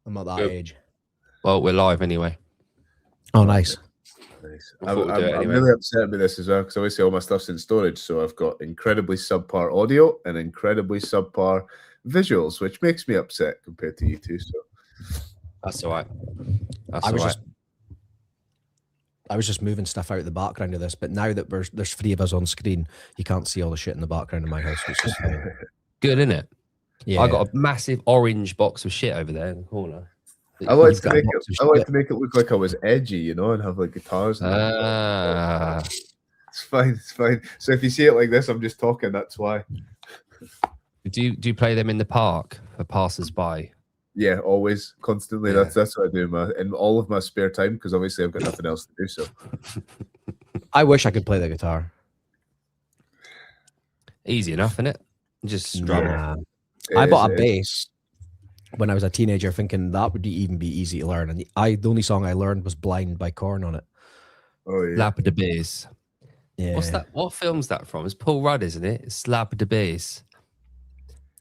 I'm at that Good. age. Well, we're live anyway. Oh, nice. Nice. I thought we'd do it I'm anyway. really upset about this as well because obviously all my stuff's in storage, so I've got incredibly subpar audio and incredibly subpar visuals, which makes me upset compared to you two. So That's all right. That's I all was right. just I was just moving stuff out of the background of this, but now that there's three of us on screen, you can't see all the shit in the background of my house, which is funny. Good, isn't it? Yeah, I got a massive orange box of shit over there in the corner. I like You've to got a make box of it. I like shit. to make it look like I was edgy, you know, and have like guitars. And It's fine. It's fine. So if you see it like this, I'm just talking. That's why. Do you play them in the park for passers-by? Yeah, always, constantly. Yeah. That's what I do in all of my spare time because obviously I've got nothing else to do. So I wish I could play the guitar. Easy enough, isn't it? Just strum. Nah. it I is- bought a it is. bass when I was a teenager, thinking that would even be easy to learn. And the only song I learned was "Blind" by Korn on it. Oh yeah. Slap of the bass. Yeah, What's that? What film's that from? It's Paul Rudd, isn't it? It's Slap of the bass.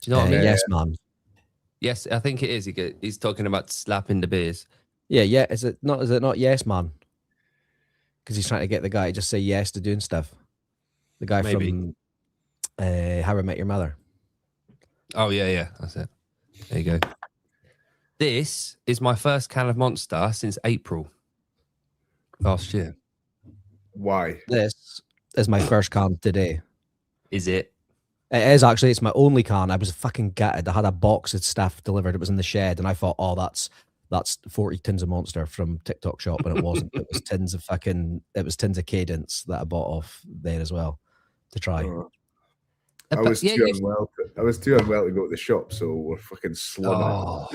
Do you know what I mean? Yes, man. Yes, I think it is. He's talking about slapping the bass. Yeah. Is it not Yes, Man? Because he's trying to get the guy to just say yes to doing stuff. The guy Maybe. from How I Met Your Mother. Oh yeah, that's it. There you go. This is my first can of Monster since April last year. Why? This is my first can today. Is it? It is actually. It's my only can. I was fucking gutted. I had a box of stuff delivered. It was in the shed, and I thought, oh, that's 40 tins of Monster from TikTok shop, and it wasn't. It was tins of Cadence that I bought off there as well to try. Oh, But I was yeah, too you- unwell. I was too unwell to go to the shop, so we're fucking slumming. Oh,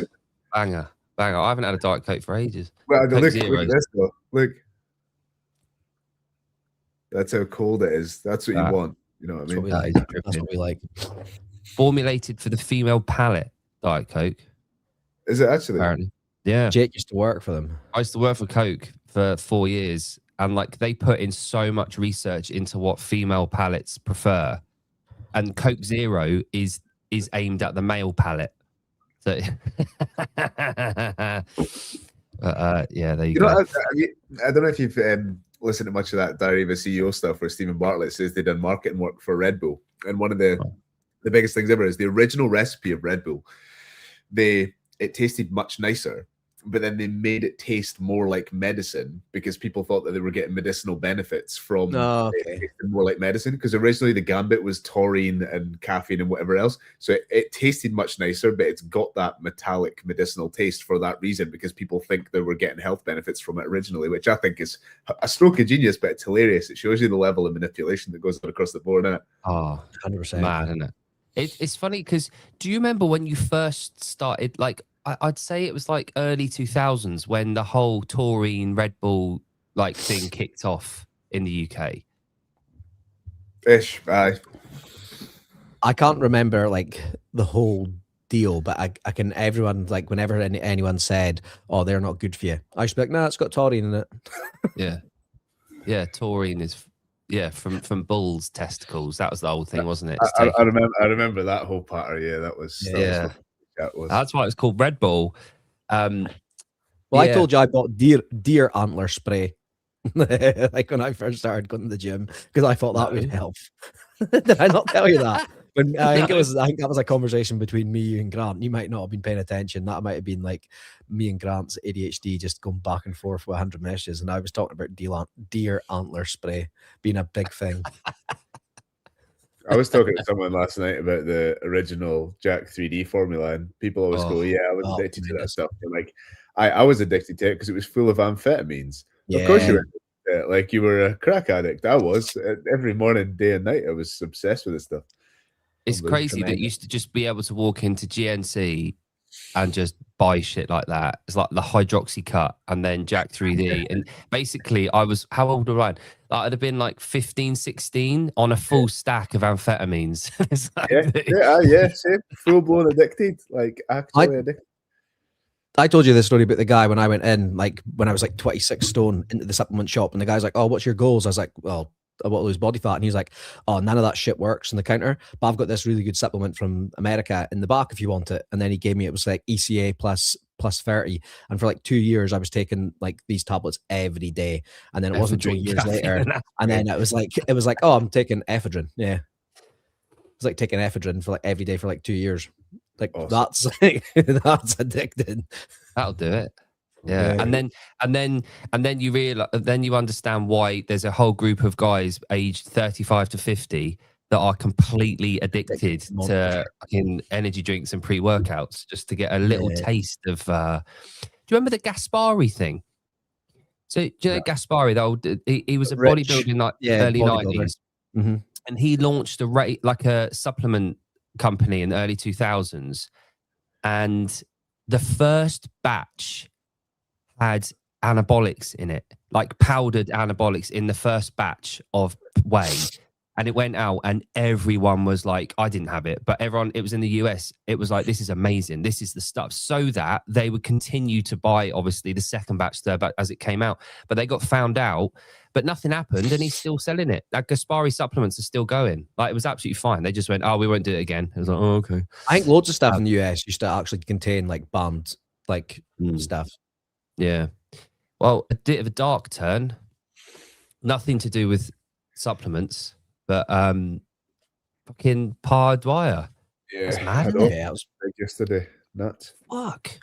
banger. I haven't had a Diet Coke for ages. Well, Coke look Zero. at this though. Look, that's how cold it is. That's what you That- want. You know what I That's what mean? we like. That is That's what we like. Formulated for the female palate, Diet Coke, Is it actually? apparently. Yeah. Jake used to work for them. I used to work for Coke for 4 years, and like they put in so much research into what female palates prefer, and Coke Zero is aimed at the male palate. So, yeah, there you You go. know, I don't know if you've listened to much of that Diary of a CEO stuff where Stephen Bartlett says they've done marketing work for Red Bull, and one of the biggest things ever is the original recipe of Red Bull. It tasted much nicer, but then they made it taste more like medicine because people thought that they were getting medicinal benefits from Oh, it okay. tasting more like medicine. Because originally the gambit was taurine and caffeine and whatever else, so it tasted much nicer, but it's got that metallic medicinal taste for that reason because people think they were getting health benefits from it originally, which I think is a stroke of genius, but it's hilarious. It shows you the level of manipulation that goes on across the board, isn't it? Oh, 100%. mad, isn't it? It's funny because do you remember when you first started? Like, I'd say it was like early 2000s when the whole taurine Red Bull like thing kicked off in the UK. Ish, aye. I can't remember like the whole deal, but I can. Everyone like whenever anyone said, "Oh, they're not good for you," I used to be like, "Nah, it's got taurine in it." Yeah, taurine is from bulls' testicles. That was the whole thing, wasn't it? I remember that whole part. Yeah, that was. That was. That's why it's called Red Bull. Well, I told you I bought deer antler spray, like when I first started going to the gym because I thought that would help. Did I not tell you that? When I think that was a conversation between me, you, and Grant. You might not have been paying attention. That might have been like me and Grant's ADHD just going back and forth with 100 messages, and I was talking about deer antler spray being a big thing. I was talking to someone last night about the original Jack 3D formula, and people always go, "Yeah, I was addicted to that stuff." And like, I was addicted to it because it was full of amphetamines. Yeah. Of course, you were like you were a crack addict. I was every morning, day and night. I was obsessed with this stuff. It's crazy that you used to just be able to walk into GNC and just buy shit like that. It's like the Hydroxy Cut and then Jack 3D. And basically, I was, how old was I? Like, I'd have been like 15, 16 on a full stack of amphetamines. Like, same. Full blown addicted. Like, actually addicted. I told you this story about the guy when I went in, like when I was like 26 stone into the supplement shop, and the guy's like, "Oh, what's your goals?" I was like, "Well, I want to lose body fat," and he's like, "Oh, none of that shit works on the counter, but I've got this really good supplement from America in the back if you want it." And then he gave me, it was like ECA plus plus 30, and for like 2 years I was taking like these tablets every day, and then it wasn't until years later, and then it was like, oh, I'm taking ephedrine. Yeah, it's like taking ephedrine for like every day for like 2 years. Like that's like, that's addicting. That'll do it. Yeah. And then you realize, then you understand why there's a whole group of guys aged 35 to 50 that are completely addicted to fucking energy drinks and pre-workouts just to get a little taste of do you remember the Gaspari thing? So do you know Gaspari, the old, he was a bodybuilder in like early 90s. Mm-hmm. And he launched a supplement company in the early 2000s, and the first batch had anabolics in it, like powdered anabolics in the first batch of whey. And it went out and everyone was like, I didn't have it, but everyone, it was in the US, it was like, this is amazing, this is the stuff, so that they would continue to buy, obviously, the second batch, third batch as it came out. But they got found out, but nothing happened, and he's still selling it. That Gaspari supplements are still going. Like, it was absolutely fine. They just went, oh, we won't do it again. It was like, oh, okay. I think loads of stuff in the US used to actually contain like banned like stuff. Yeah. Well, a bit of a dark turn. Nothing to do with supplements, but fucking Pa Dwyer. Yeah, that's mad. Yeah, that was big yesterday. Nuts. Fuck.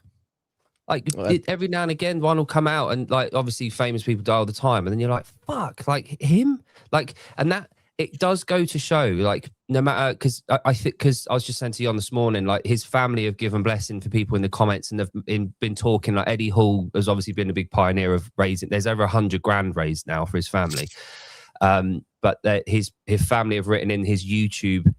Like every now and again, one will come out, and like obviously famous people die all the time, and then you're like, fuck, like him, like, and that it does go to show, like, no matter, because I think, because I was just saying to you on this morning, like his family have given blessing for people in the comments, and they've been talking, like Eddie Hall has obviously been a big pioneer of raising. There's over 100 grand raised now for his family. But his family have written in his YouTube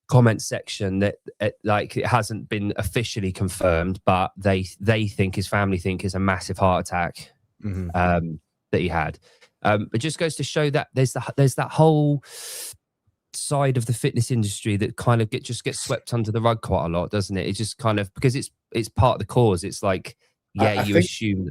comment section that like it hasn't been officially confirmed, but they think, his family think, is a massive heart attack that he had. It just goes to show that there's that whole side of the fitness industry that kind of just gets swept under the rug quite a lot, doesn't it? It's just kind of because it's part of the cause. It's like, yeah, you assume.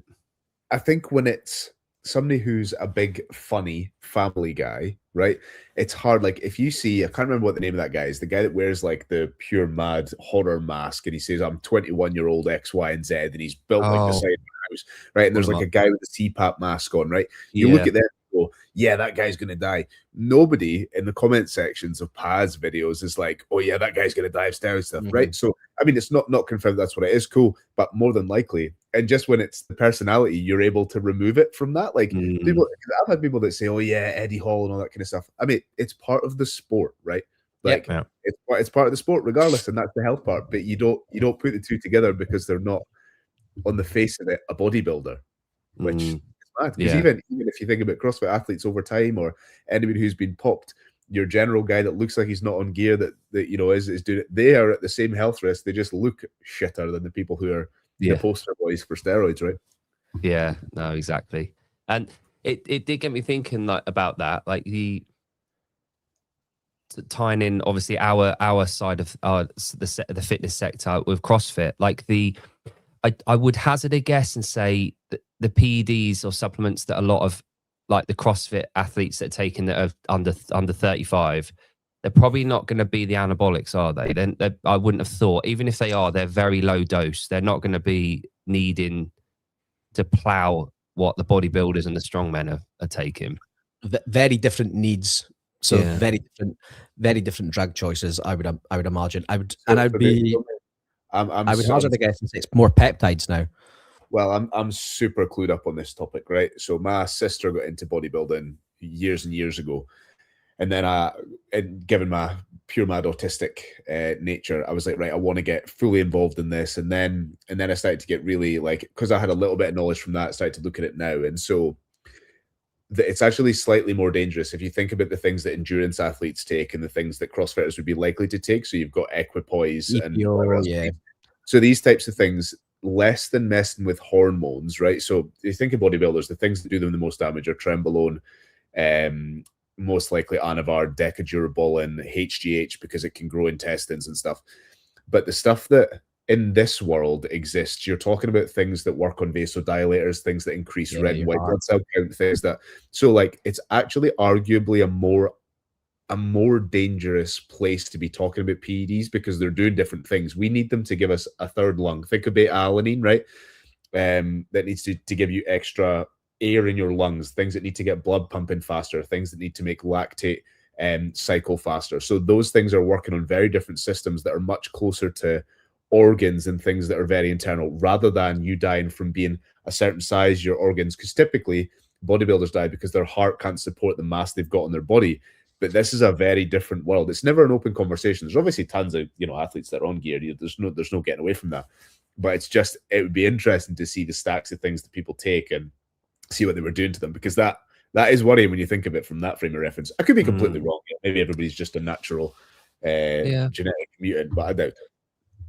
I think when it's somebody who's a big funny family guy, right, it's hard. Like if you see, I can't remember what the name of that guy is, the guy that wears like the pure mad horror mask, and he says, I'm 21-year-old X, Y, and Z, and he's built like the side of the house, right? And there's like a guy with a CPAP mask on, right? You look at them and go, yeah, that guy's gonna die. Nobody in the comment sections of Paz videos is like, oh yeah, that guy's gonna die of stuff, right? So I mean, it's not confirmed that's what it is, cool, but more than likely, and just when it's the personality, you're able to remove it from that. Like people, I've had people that say, oh yeah, Eddie Hall and all that kind of stuff. I mean, it's part of the sport, right? Like it's part of the sport regardless, and that's the health part. But you don't put the two together because they're not on the face of it a bodybuilder, which is mad. Because even if you think about CrossFit athletes over time, or anybody who's been popped, your general guy that looks like he's not on gear, that you know is doing it, they are at the same health risk. They just look shitter than the people who are the poster boys for steroids, right? Yeah, no, exactly. And it did get me thinking like about that, like tying in obviously our side of the fitness sector with CrossFit. Like I would hazard a guess and say that the PEDs or supplements that a lot of like the CrossFit athletes that are taking that are under 35, they're probably not going to be the anabolics, are they? Then I wouldn't have thought. Even if they are, they're very low dose. They're not going to be needing to plow what the bodybuilders and the strongmen are taking. Very different needs. So very different drug choices. I would imagine. I would hazard a guess and say it's more peptides now. Well, I'm super clued up on this topic, right? So my sister got into bodybuilding years and years ago. And then and given my pure mad autistic nature, I was like, right, I want to get fully involved in this. And then I started to get really like, because I had a little bit of knowledge from that, I started to look at it now. And so it's actually slightly more dangerous if you think about the things that endurance athletes take and the things that CrossFitters would be likely to take. So you've got equipoise and so these types of things, less than messing with hormones, right? So you think of bodybuilders, the things that do them the most damage are trenbolone, most likely Anavar, Decadurabolin, HGH, because it can grow intestines and stuff. But the stuff that in this world exists, you're talking about things that work on vasodilators, things that increase red and white blood cell count, things that, so like it's actually arguably a more a more dangerous place to be talking about PEDs because they're doing different things. We need them to give us a third lung. Think of beta-alanine, right? That needs to give you extra air in your lungs, things that need to get blood pumping faster, things that need to make lactate cycle faster. So those things are working on very different systems that are much closer to organs and things that are very internal, rather than you dying from being a certain size, your organs, because typically bodybuilders die because their heart can't support the mass they've got in their body. But this is a very different world. It's never an open conversation. There's obviously tons of athletes that are on gear. There's no getting away from that. But it's just, it would be interesting to see the stacks of things that people take and see what they were doing to them, because that is worrying when you think of it from that frame of reference. I could be completely wrong. Maybe everybody's just a natural genetic mutant, but I doubt it.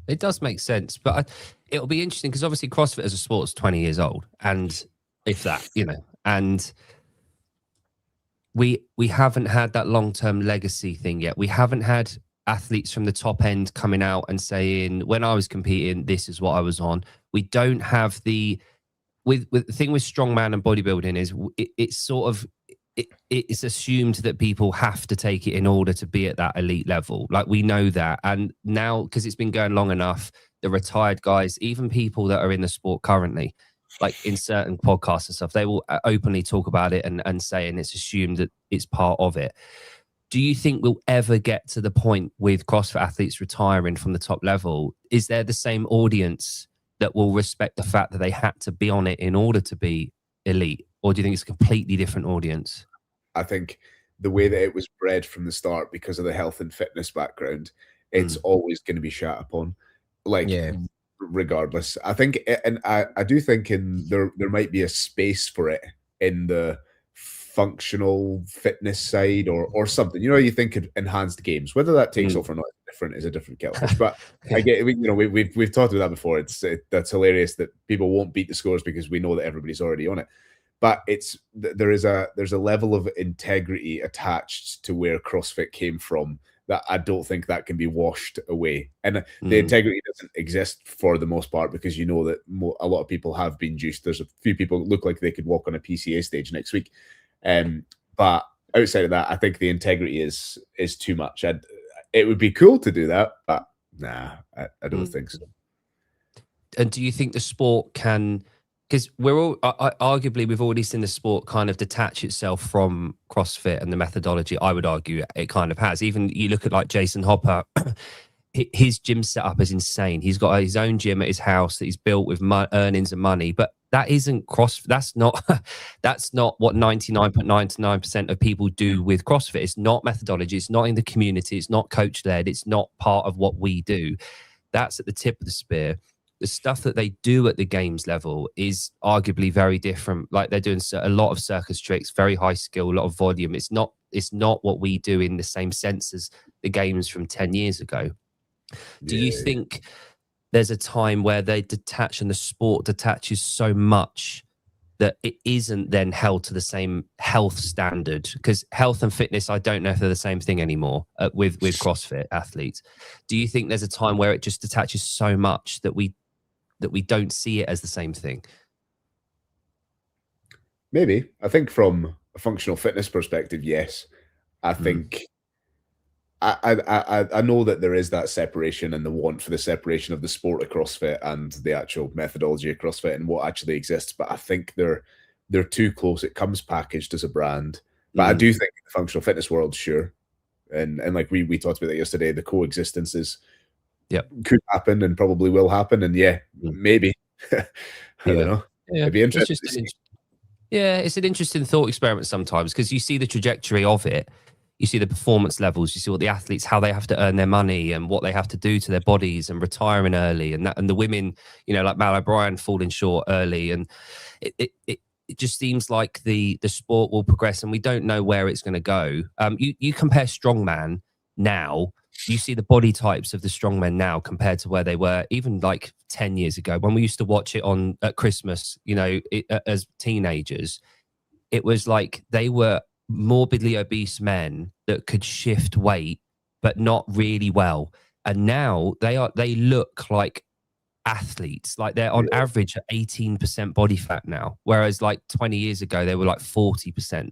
It does make sense, but it'll be interesting because obviously CrossFit as a sport is 20 years old, and if that, and we haven't had that long-term legacy thing yet. We haven't had athletes from the top end coming out and saying, when I was competing, this is what I was on. We don't have the thing with strongman and bodybuilding is it's sort of it's assumed that people have to take it in order to be at that elite level. Like, we know that, and now because it's been going long enough, the retired guys, even people that are in the sport currently, like in certain podcasts and stuff, they will openly talk about it and say, and it's assumed that it's part of it. Do you think we'll ever get to the point with CrossFit athletes retiring from the top level? Is there the same audience that will respect the fact that they had to be on it in order to be elite? Or do you think it's a completely different audience? I think the way that it was bred from the start, because of the health and fitness background, it's always going to be shat upon. Like, regardless. I think, and I do think there might be a space for it in the functional fitness side or something. You think of enhanced games, whether that takes off or not is a different kettle of fish. But I get, we've talked about that before. That's hilarious that people won't beat the scores because we know that everybody's already on it. But there's a level of integrity attached to where CrossFit came from that I don't think that can be washed away. And the integrity doesn't exist for the most part because that a lot of people have been juiced. There's a few people that look like they could walk on a PCA stage next week. But outside of that, I think the integrity is too much. It would be cool to do that, but nah, I don't think so. And do you think the sport can, because we're all arguably we've already seen the sport kind of detach itself from CrossFit and the methodology. I would argue it kind of has. Even you look at like Jason Hopper, his gym setup is insane. He's got his own gym at his house that he's built with earnings and money, but that isn't that's not what 99.99% of people do with CrossFit. It's not methodology. It's not in the community. It's not coach led. It's not part of what we do. That's at the tip of the spear. The stuff that they do at the games level is arguably very different. Like, they're doing a lot of circus tricks, very high skill, a lot of volume. It's not what we do in the same sense as the games from 10 years ago. Do you think there's a time where they detach and the sport detaches so much that it isn't then held to the same health standard? Because health and fitness, I don't know if they're the same thing anymore with CrossFit athletes. Do you think there's a time where it just detaches so much that we don't see it as the same thing? Maybe. I think from a functional fitness perspective, yes. I think I know that there is that separation and the want for the separation of the sport of CrossFit and the actual methodology of CrossFit and what actually exists. But I think they're too close. It comes packaged as a brand. But I do think in the functional fitness world, sure. And like we talked about that yesterday, the coexistences could happen and probably will happen. And maybe. I don't know. Yeah. It'd be interesting. It's an interesting thought experiment sometimes, because you see the trajectory of it. You see the performance levels, you see what the athletes, how they have to earn their money and what they have to do to their bodies and retiring early, and the women, like Mal O'Brien falling short early. And it just seems like the sport will progress and we don't know where it's going to go. You compare strongman now, you see the body types of the strongmen now compared to where they were even like 10 years ago when we used to watch it at Christmas, as teenagers. It was like they were morbidly obese men that could shift weight but not really well, and now they look like athletes. Like, they're on average at 18% body fat now, whereas like 20 years ago they were like 40%.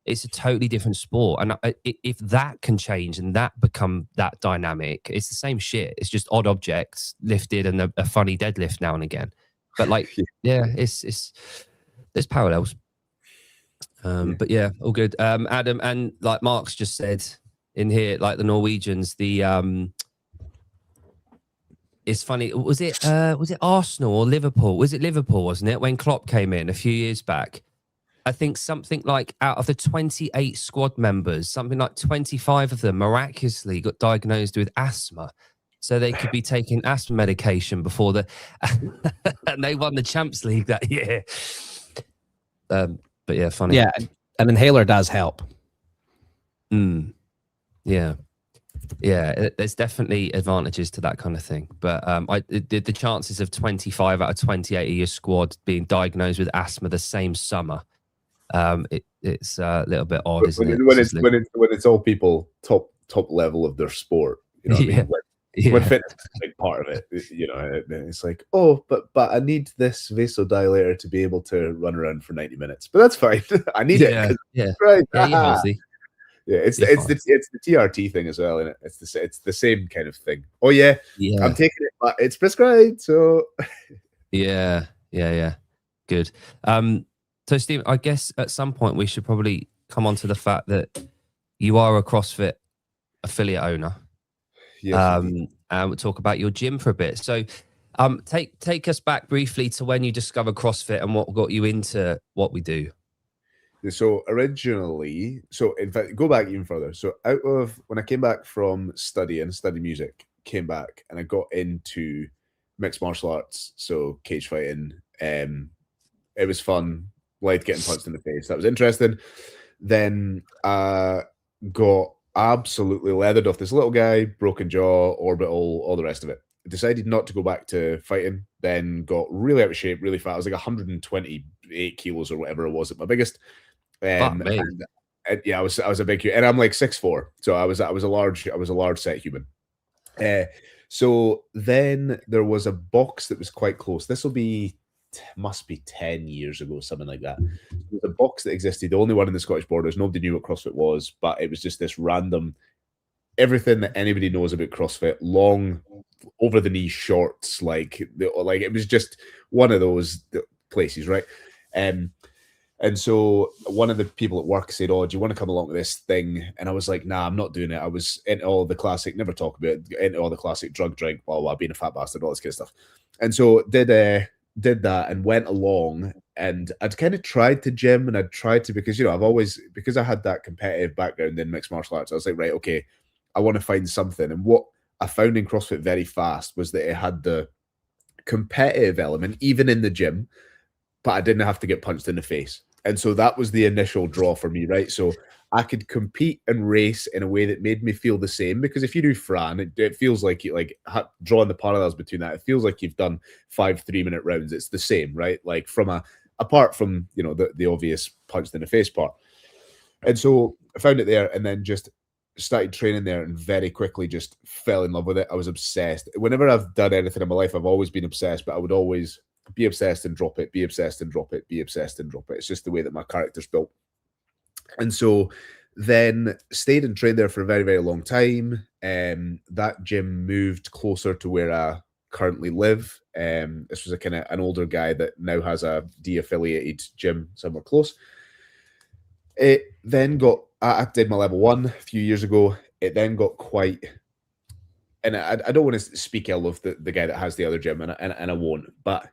it's a totally different sport. And if that can change and that become that dynamic, it's the same shit. It's just odd objects lifted and a funny deadlift now and again. But like, yeah, it's there's parallels. But yeah, all good. Adam, and like Mark's just said in here, like the Norwegians, it's funny. Was it Arsenal or Liverpool? Was it Liverpool, wasn't it? When Klopp came in a few years back, I think something like out of the 28 squad members, something like 25 of them miraculously got diagnosed with asthma. So they could be taking asthma medication before and they won the Champions League that year. But yeah, funny. Yeah, an inhaler does help. Yeah. Yeah, there's definitely advantages to that kind of thing. But the chances of 25 out of 28 of your squad being diagnosed with asthma the same summer, it's a little bit odd, isn't it? When it's all people top level of their sport, you know what I mean? When fitness is a big part of it, you know, it's like, oh, but I need this vasodilator to be able to run around for 90 minutes. But that's fine. I need it. Yeah, right. Yeah, you're healthy. Yeah, it's the TRT thing as well, and it's the same kind of thing. Oh yeah, I'm taking it, but it's prescribed. So yeah, good. So Steve, I guess at some point we should probably come on to the fact that you are a CrossFit affiliate owner. Yes, and we'll talk about your gym for a bit. So take us back briefly to when you discovered CrossFit and what got you into what we do. So originally, in fact, go back even further. So out of when I came back from study music, came back and I got into mixed martial arts, so cage fighting. It was fun, liked getting punched in the face. That was interesting. Then got absolutely leathered off this little guy, broken jaw, orbital, all the rest of it. Decided not to go back to fighting, then got really out of shape, really fat. I was like 128 kilos or whatever it was at my biggest. And yeah, I was a big, and I'm like 6'4", so I was a large set human. So then there was a box that was quite close. This must be 10 years ago, something like that. There was a box that existed, the only one in the Scottish borders. Nobody knew what CrossFit was, but it was just this random, everything that anybody knows about CrossFit, long, over the knee shorts, like it was just one of those places, right? And so one of the people at work said, "Oh, do you want to come along to this thing?" And I was like, "Nah, I'm not doing it." I was into all the classic, never talk about it, into all the classic drug, drink, blah, blah, being a fat bastard, all this kind of stuff. And so did that and went along, and I'd kind of tried to gym, and I'd tried to, because, you know, because I had that competitive background in mixed martial arts, I was like, right, okay, I want to find something. And what I found in CrossFit very fast was that it had the competitive element, even in the gym, but I didn't have to get punched in the face. And so that was the initial draw for me, right? So I could compete and race in a way that made me feel the same, because if you do Fran, it feels like you, like, drawing the parallels between that, it feels like you've done 5 3-minute rounds. It's the same, right? Like apart from, you know, the obvious punched in the face part. And so I found it there, and then just started training there, and very quickly just fell in love with it. I was obsessed. Whenever I've done anything in my life, I've always been obsessed, but I would always be obsessed and drop it, be obsessed and drop it, be obsessed and drop it. It's just the way that my character's built. And so then stayed and trained there for a very, very long time. That gym moved closer to where I currently live. This was a kind of an older guy that now has a de-affiliated gym somewhere close. It then I did my level 1 a few years ago. It then got quite, and I don't want to speak ill of the guy that has the other gym, and I won't, but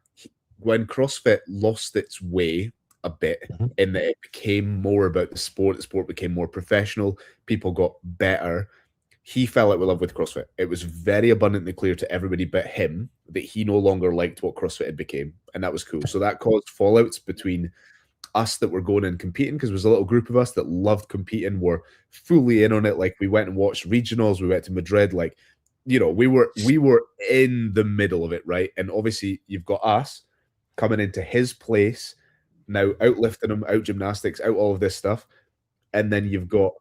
when CrossFit lost its way a bit, in that it became more about the sport became more professional, people got better, he fell out with love with CrossFit. It was very abundantly clear to everybody but him that he no longer liked what CrossFit had became, and that was cool. So that caused fallouts between us that were going and competing, because there was a little group of us that loved competing, were fully in on it. Like, we went and watched regionals, we went to Madrid, like, you know, we were in the middle of it, right? And obviously you've got us coming into his place now, outlifting him, out gymnastics, out all of this stuff, and then you've got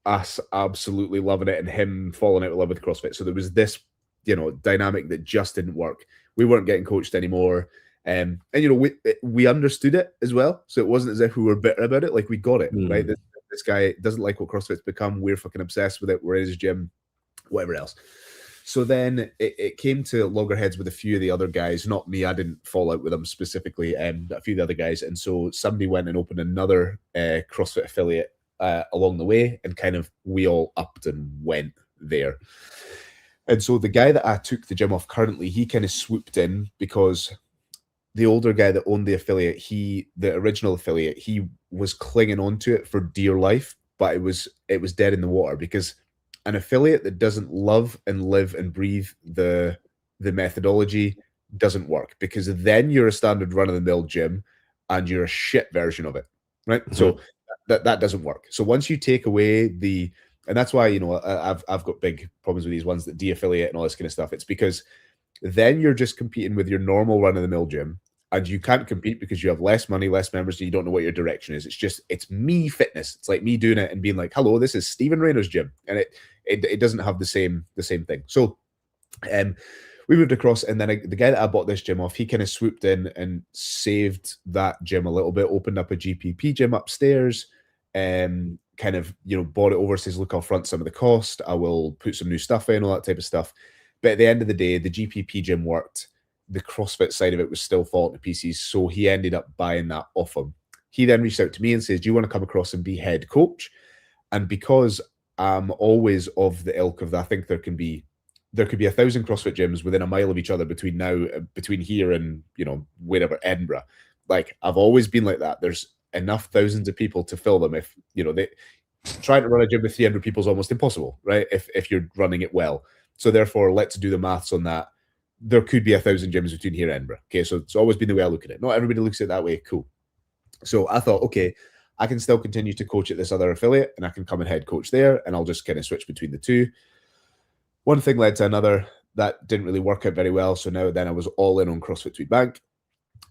us absolutely loving it and him falling out of love with CrossFit. So there was this, you know, dynamic that just didn't work. We weren't getting coached anymore, and you know, we understood it as well. So it wasn't as if we were bitter about it. Like, we got it, right? This guy doesn't like what CrossFit's become. We're fucking obsessed with it. We're in his gym, whatever else. So then it came to loggerheads with a few of the other guys, not me. I didn't fall out with them specifically, but a few of the other guys. And so somebody went and opened another CrossFit affiliate along the way, and kind of we all upped and went there. And so the guy that I took the gym off currently, he kind of swooped in because the older guy that owned the affiliate, the original affiliate, he was clinging on to it for dear life, but it was dead in the water, because an affiliate that doesn't love and live and breathe the methodology doesn't work, because then you're a standard run-of-the-mill gym and you're a shit version of it, right? Mm-hmm. So that doesn't work. So once you take away and that's why, you know, I've got big problems with these ones that de-affiliate and all this kind of stuff. It's because then you're just competing with your normal run-of-the-mill gym, and you can't compete because you have less money, less members, and you don't know what your direction is. It's me fitness. It's like me doing it and being like, hello, this is Stephen Rayner's gym. And it doesn't have the same thing. So we moved across, and then the guy that I bought this gym off, he kind of swooped in and saved that gym a little bit, opened up a GPP gym upstairs, kind of, you know, bought it over, says, look, I'll front some of the cost. I will put some new stuff in, all that type of stuff. But at the end of the day, the GPP gym worked. The CrossFit side of it was still falling to pieces. So he ended up buying that off him. He then reached out to me and says, do you want to come across and be head coach? And because I'm always of the ilk of that, I think there could be 1,000 CrossFit gyms within a mile of each other between here and, you know, wherever, Edinburgh. Like, I've always been like that. There's enough thousands of people to fill them. If, you know, they trying to run a gym with 300 people is almost impossible, right? If you're running it well. So therefore, let's do the maths on that. There could be 1,000 gyms between here and Edinburgh. Okay, so it's always been the way I look at it. Not everybody looks at it that way. Cool. So I thought, okay, I can still continue to coach at this other affiliate, and I can come and head coach there, and I'll just kind of switch between the two. One thing led to another. That didn't really work out very well. So then I was all in on CrossFit Tweedbank.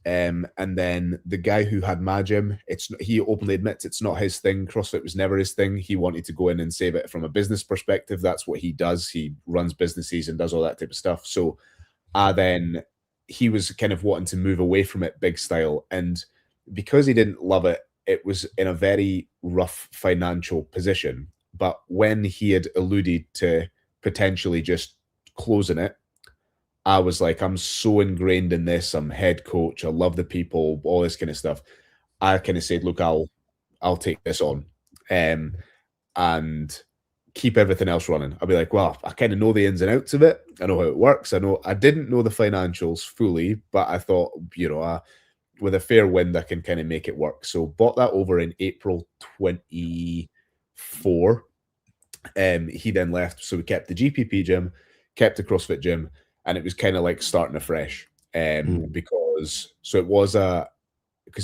And then the guy who had my gym, he openly admits it's not his thing. CrossFit was never his thing. He wanted to go in and save it from a business perspective. That's what he does. He runs businesses and does all that type of stuff. So he was kind of wanting to move away from it big style. And because he didn't love it, it was in a very rough financial position. But when he had alluded to potentially just closing it, I was like, I'm so ingrained in this. I'm head coach. I love the people, all this kind of stuff. I kind of said, look, I'll take this on and keep everything else running. I'll be like, well, I kind of know the ins and outs of it. I know how it works. I didn't know the financials fully, but I thought, you know, with a fair wind, I can kind of make it work. So bought that over in April 24. He then left. So we kept the GPP gym, kept the CrossFit gym, and it was kind of like starting afresh. Because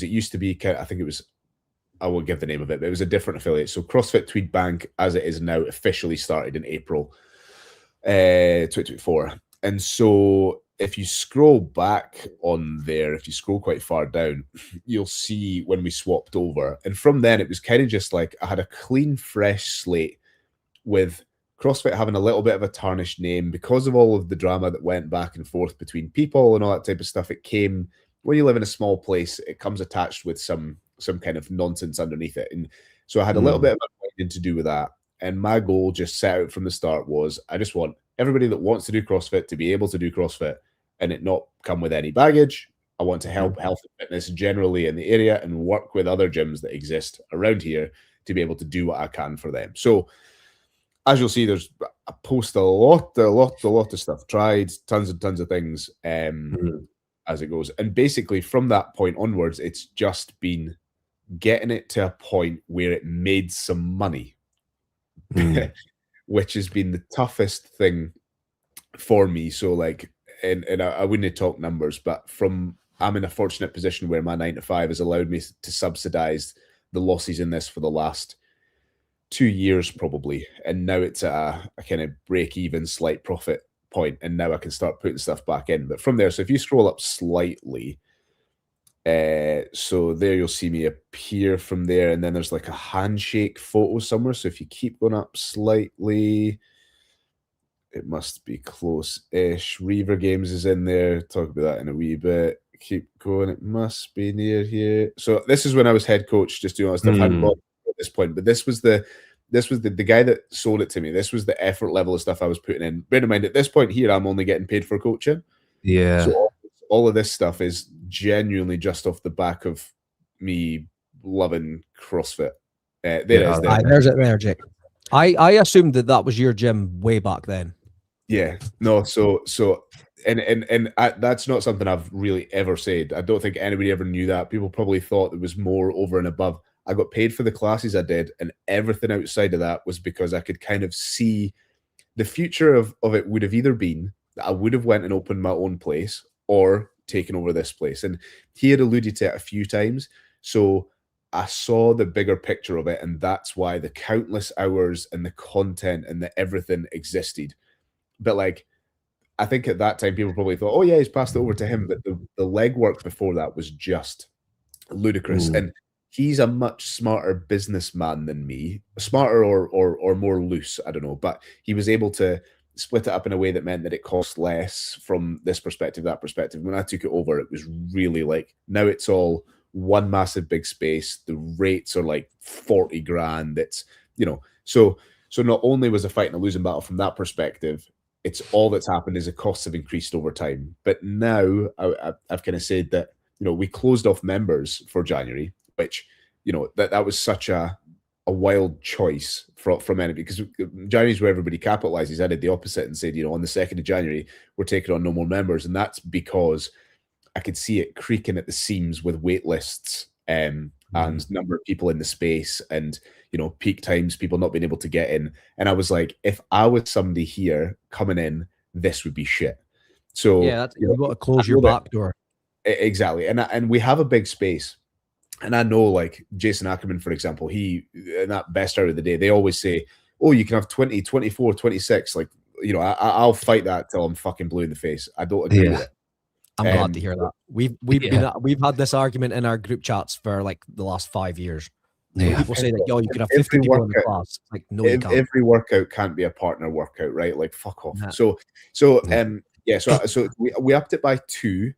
it used to be, I think it was, I won't give the name of it, but it was a different affiliate. So CrossFit Tweedbank, as it is now, officially started in April 2024. And so if you scroll back on there, if you scroll quite far down, you'll see when we swapped over. And from then, it was kind of just like I had a clean, fresh slate, with CrossFit having a little bit of a tarnished name because of all of the drama that went back and forth between people and all that type of stuff. It came, when you live in a small place, it comes attached with some kind of nonsense underneath it. And so I had a little bit of a to do with that. And my goal, just set out from the start, was I just want everybody that wants to do CrossFit to be able to do CrossFit and it not come with any baggage. I want to help health and fitness generally in the area and work with other gyms that exist around here to be able to do what I can for them. So as you'll see, I post a lot of stuff, tried tons and tons of things as it goes. And basically from that point onwards, it's just been getting it to a point where it made some money, which has been the toughest thing for me. So like, and I wouldn't talk numbers, but I'm in a fortunate position where my 9-to-5 has allowed me to subsidize the losses in this for the last 2 years probably, and now it's at a kind of break-even, slight profit point, and now I can start putting stuff back in. But from there, so if you scroll up slightly, so there you'll see me appear from there, and then there's like a handshake photo somewhere. So if you keep going up slightly, it must be close-ish. Reaver Games is in there. Talk about that in a wee bit. Keep going. It must be near here. So this is when I was head coach, just doing all that stuff. I hadn't bought this point, but this was the guy that sold it to me. This was the effort level of stuff I was putting in. Bear in mind, at this point here, I'm only getting paid for coaching. Yeah. So all of this stuff is genuinely just off the back of me loving CrossFit. There's it there, Jake. I assumed that was your gym way back then. Yeah, no. So that's not something I've really ever said. I don't think anybody ever knew that. People probably thought there was more over and above. I got paid for the classes I did, and everything outside of that was because I could kind of see the future of it would have either been that I would have went and opened my own place or taken over this place. And he had alluded to it a few times. So I saw the bigger picture of it, and that's why the countless hours and the content and the everything existed. But like, I think at that time people probably thought, oh yeah, he's passed it over to him. But the legwork before that was just ludicrous. And he's a much smarter businessman than me, smarter or more loose, I don't know. But he was able to split it up in a way that meant that it cost less from this perspective, that perspective. When I took it over, it was really like, now it's all one massive big space. The rates are like 40 grand. It's, you know, so not only was a fight and a losing battle from that perspective, it's all that's happened is the costs have increased over time. But now I've kind of said that, you know, we closed off members for January, which, you know, that was such a wild choice from anybody, because January's where everybody capitalizes. I did the opposite and said, you know, on the 2nd of January, we're taking on no more members. And that's because I could see it creaking at the seams with wait lists and number of people in the space and, you know, peak times, people not being able to get in. And I was like, if I was somebody here coming in, this would be shit. So yeah, you've got to close your back door. Exactly. And we have a big space. And I know, like, Jason Ackerman, for example, he, in that best hour of the day, they always say, oh, you can have 20, 24, 26. Like, you know, I'll fight that till I'm fucking blue in the face. I don't agree with it. I'm glad to hear that. We've had this argument in our group chats for like the last 5 years. Yeah. People say that, yo, you can have 50 people in the class. Like, no, you can't. Every workout can't be a partner workout, right? Like, fuck off. So we upped it by 2,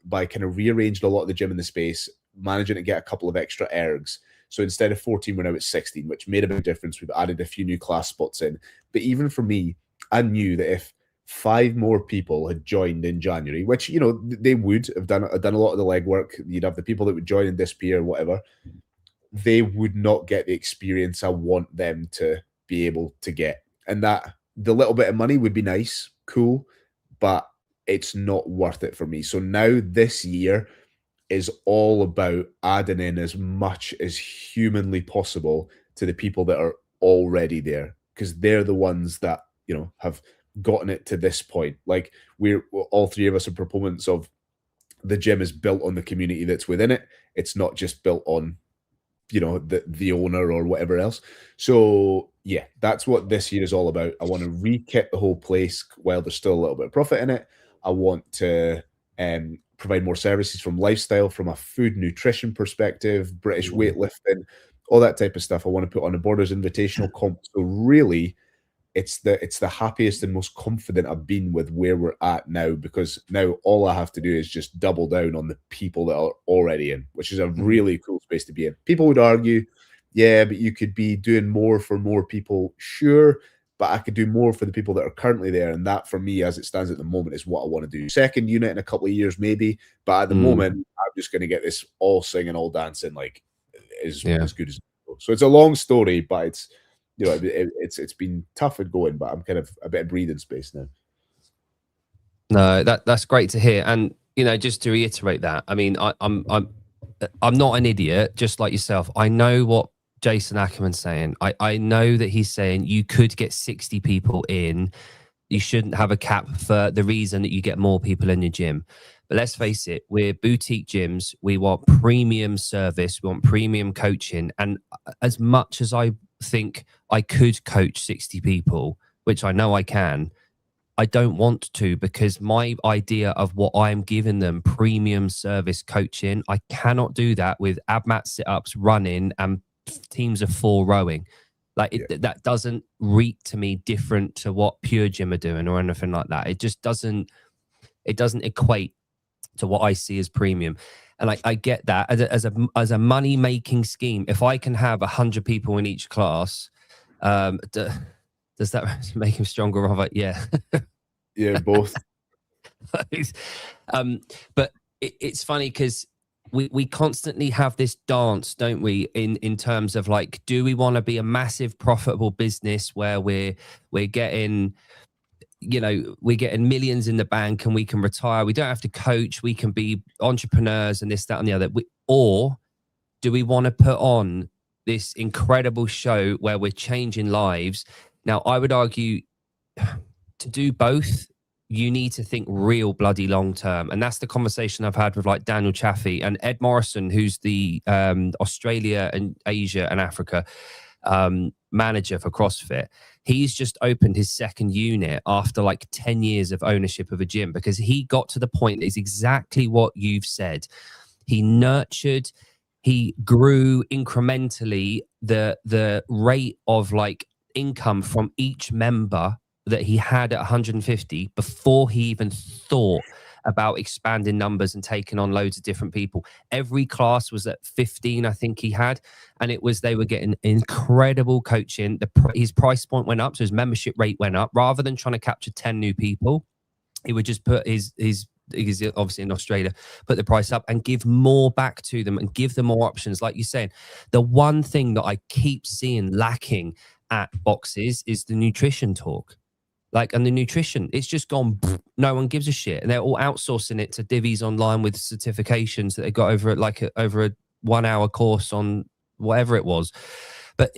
by kind of rearranged a lot of the gym in the space, managing to get a couple of extra ergs. So instead of 14, we're now at 16, which made a big difference. We've added a few new class spots in. But even for me, I knew that if 5 more people had joined in January, which, you know, they would have done a lot of the legwork. You'd have the people that would join and disappear or whatever. They would not get the experience I want them to be able to get. And that the little bit of money would be nice, cool, but it's not worth it for me. So now this year is all about adding in as much as humanly possible to the people that are already there, because they're the ones that, you know, have gotten it to this point. Like, we're all 3 of us are proponents of the gym is built on the community that's within it. It's not just built on, you know, the owner or whatever else. So yeah, that's what this year is all about. I want to re-kit the whole place while there's still a little bit of profit in it. I want to provide more services from lifestyle, from a food nutrition perspective, British weightlifting, all that type of stuff. I want to put on a Borders Invitational comp. So really, it's the happiest and most confident I've been with where we're at now, because now all I have to do is just double down on the people that are already in, which is a really cool space to be in. People would argue, yeah, but you could be doing more for more people. Sure, but I could do more for the people that are currently there. And that, for me, as it stands at the moment, is what I want to do. Second unit in a couple of years, maybe. But at the moment, I'm just going to get this all singing, all dancing, like, as good as it goes. So it's a long story, but it's, you know, it's been tough and going, but I'm kind of a bit of breathing space now. No, that's great to hear. And, you know, just to reiterate that, I mean, I'm not an idiot, just like yourself. I know what Jason Ackerman's saying. I know that he's saying you could get 60 people in. You shouldn't have a cap for the reason that you get more people in your gym. But let's face it, we're boutique gyms. We want premium service. We want premium coaching. And as much as I think I could coach 60 people, which I know I can, I don't want to, because my idea of what I'm giving them, premium service coaching, I cannot do that with ab mat sit-ups, running, and teams of 4 rowing. Like, that doesn't reek to me different to what Pure Gym are doing or anything like that. It just doesn't equate to what I see as premium. And I get that as a money making scheme. If I can have 100 people in each class, does that make him stronger? Robert? Yeah. Yeah, both. But it's funny because we constantly have this dance, don't we, in terms of like, do we want to be a massive profitable business where we're getting, you know, we're getting millions in the bank and we can retire, we don't have to coach, we can be entrepreneurs and this, that and the other, or do we want to put on this incredible show where we're changing lives? Now I would argue to do both, you need to think real bloody long term. And that's the conversation I've had with like Daniel Chaffee and Ed Morrison, who's the Australia and Asia and Africa manager for CrossFit. He's just opened his second unit after like 10 years of ownership of a gym, because he got to the point that is exactly what you've said. He nurtured, he grew incrementally the rate of like income from each member that he had at 150 before he even thought about expanding numbers and taking on loads of different people. Every class was at 15, I think he had, and they were getting incredible coaching. His price point went up, so his membership rate went up. Rather than trying to capture 10 new people, he would just put his obviously in Australia, put the price up and give more back to them and give them more options. Like you're saying, the one thing that I keep seeing lacking at boxes is the nutrition talk. Like, and the nutrition, it's just gone, no one gives a shit. And they're all outsourcing it to divvies online with certifications that they got over a 1 hour course on whatever it was. But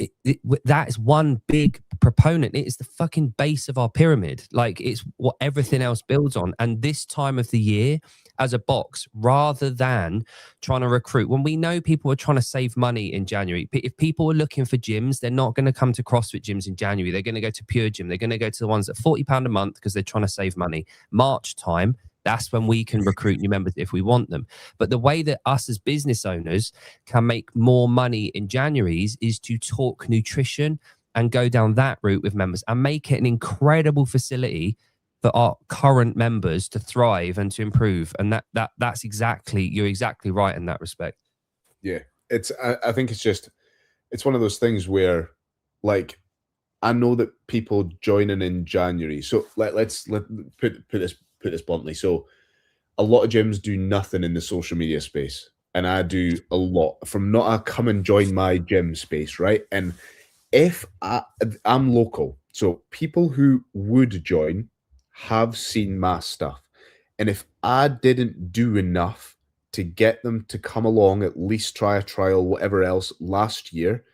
that is one big proponent. It is the fucking base of our pyramid. Like, it's what everything else builds on. And this time of the year, as a box, rather than trying to recruit, when we know people are trying to save money in January, if people are looking for gyms, they're not going to come to CrossFit gyms in January. They're going to go to Pure Gym. They're going to go to the ones at £40 a month because they're trying to save money. March time, that's when we can recruit new members if we want them. But the way that us as business owners can make more money in January's is to talk nutrition and go down that route with members and make it an incredible facility for our current members to thrive and to improve. And that's exactly, you're exactly right in that respect. Yeah, I think it's one of those things where, like, I know that people joining in January. So let's put this bluntly. So a lot of gyms do nothing in the social media space, and I do a lot from not a come and join my gym space, right? And if I'm local, so people who would join have seen my stuff, and if I didn't do enough to get them to come along, at least try a trial, whatever else, last year,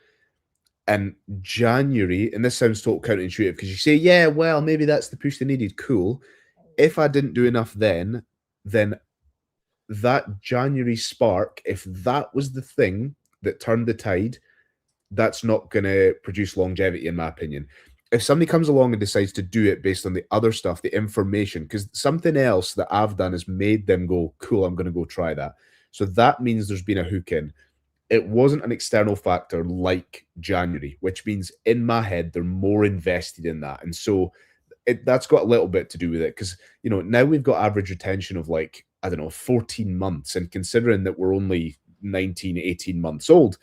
and January, and this sounds total counterintuitive because you say, yeah, well, maybe that's the push they needed. Cool. If I didn't do enough then that January spark, if that was the thing that turned the tide, that's not going to produce longevity, in my opinion. If somebody comes along and decides to do it based on the other stuff, the information, because something else that I've done has made them go, cool, I'm going to go try that. So that means there's been a hook in. It wasn't an external factor like January, which means in my head, they're more invested in that. And so that's got a little bit to do with it, because, you know, now we've got average retention of like, I don't know, 14 months. And considering that we're only 19, 18 months old,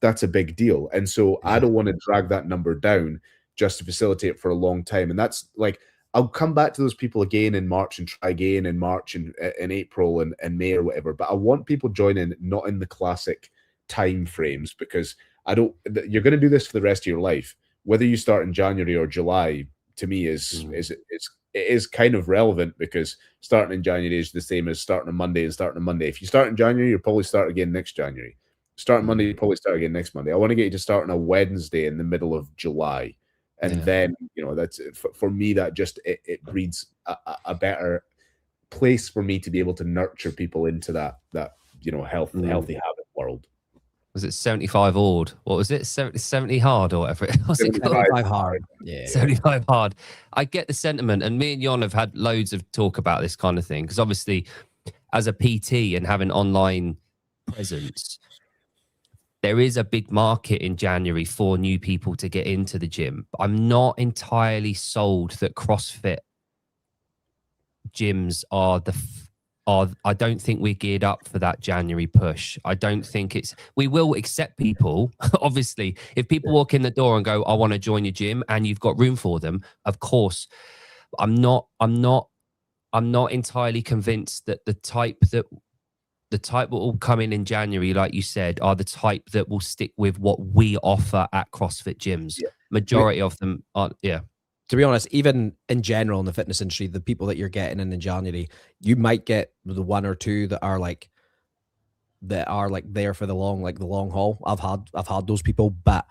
that's a big deal. And so I don't want to drag that number down just to facilitate for a long time. And that's like, I'll come back to those people again in March and try again in March and in April and May or whatever. But I want people joining not in the classic time frames, because you're going to do this for the rest of your life. Whether you start in January or July, to me it is kind of relevant, because starting in January is the same as starting on Monday and starting on Monday. If you start in January, you'll probably start again next January. Starting Monday, you probably start again next Monday. I want to get you to start on a Wednesday in the middle of July. And then, you know, that's for me, that just it breeds a better place for me to be able to nurture people into that you know, healthy habit world. Was it 75 odd? What was it? 70 hard or whatever? 75 hard. Yeah. 75 hard. I get the sentiment, and me and Jon have had loads of talk about this kind of thing, because obviously as a PT and having online presence, there is a big market in January for new people to get into the gym. I'm not entirely sold that CrossFit gyms are I don't think we're geared up for that January push. I don't think we will accept people. Obviously, if people walk in the door and go, I want to join your gym, and you've got room for them, of course. I'm not entirely convinced that the type that will come in January, like you said, are the type that will stick with what we offer at CrossFit gyms. Majority of them aren't. To be honest, even in general in the fitness industry, the people that you're getting in January, you might get the one or two that are like there for the long haul. I've had those people, but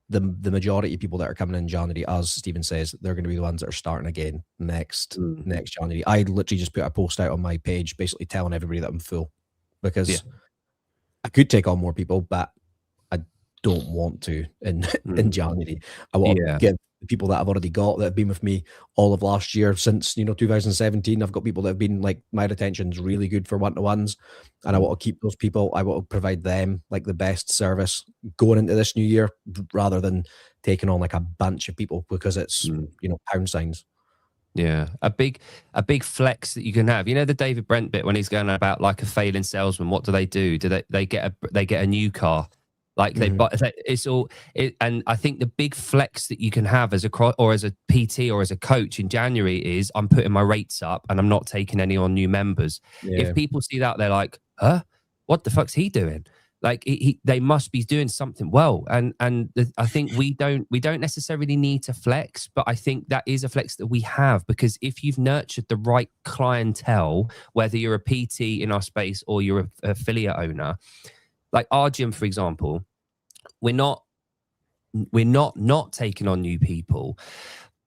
the majority of people that are coming in January, as Stephen says, they're going to be the ones that are starting again next January. I literally just put a post out on my page basically telling everybody that I'm full, because I could take on more people, but I don't want to in January. I want to give the people that I've already got that have been with me all of last year since 2017. I've got people that have been like, my retention's really good for one-to-ones, and I want to keep those people. I want to provide them like the best service going into this new year, rather than taking on like a bunch of people because it's pound signs. Yeah, a big flex that you can have. The David Brent bit when he's going about like a failing salesman. What do? They get a new car? Like it's all. And I think the big flex that you can have as a PT or as a coach in January is, I'm putting my rates up and I'm not taking any on new members. If people see that, they're like, huh, what the fuck's he doing? Like they must be doing something well. And I think we don't necessarily need to flex, but I think that is a flex that we have, because if you've nurtured the right clientele, whether you're a PT in our space or you're an affiliate owner, like our gym, for example, we're not taking on new people,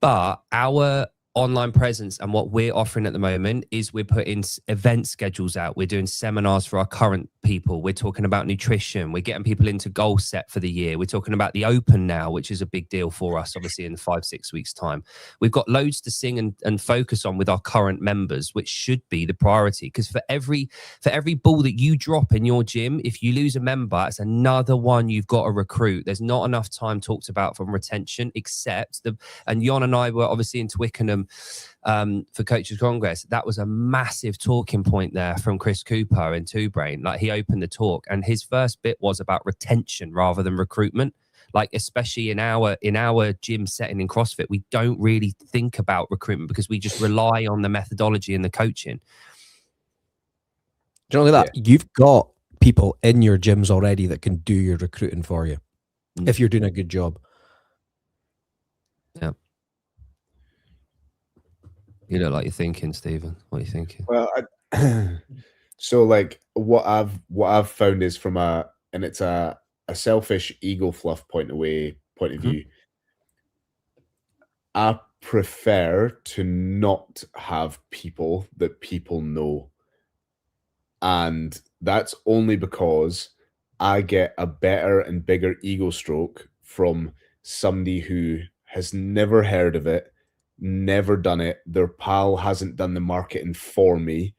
but our online presence and what we're offering at the moment is we're putting event schedules out. We're doing seminars for our current people. We're talking about nutrition. We're getting people into goal set for the year. We're talking about the open now, which is a big deal for us, obviously, in 5-6 weeks time. We've got loads to sing and focus on with our current members, which should be the priority, because for every ball that you drop in your gym, if you lose a member, it's another one you've got to recruit. There's not enough time talked about from retention, and Jon and I were obviously in Twickenham for Coaches Congress. That was a massive talking point there from Chris Cooper in Two Brain. Like, he opened the talk and his first bit was about retention rather than recruitment. Like, especially in our gym setting in CrossFit, we don't really think about recruitment because we just rely on the methodology and the coaching. Do you know that you've got people in your gyms already that can do your recruiting for you if you're doing a good job? Yeah. You look like you're thinking, Stephen. What are you thinking? Well, so like what I've found is it's a selfish ego fluff point of view. I prefer to not have people that people know, and that's only because I get a better and bigger ego stroke from somebody who has never heard of it, never done it. Their pal hasn't done the marketing for me.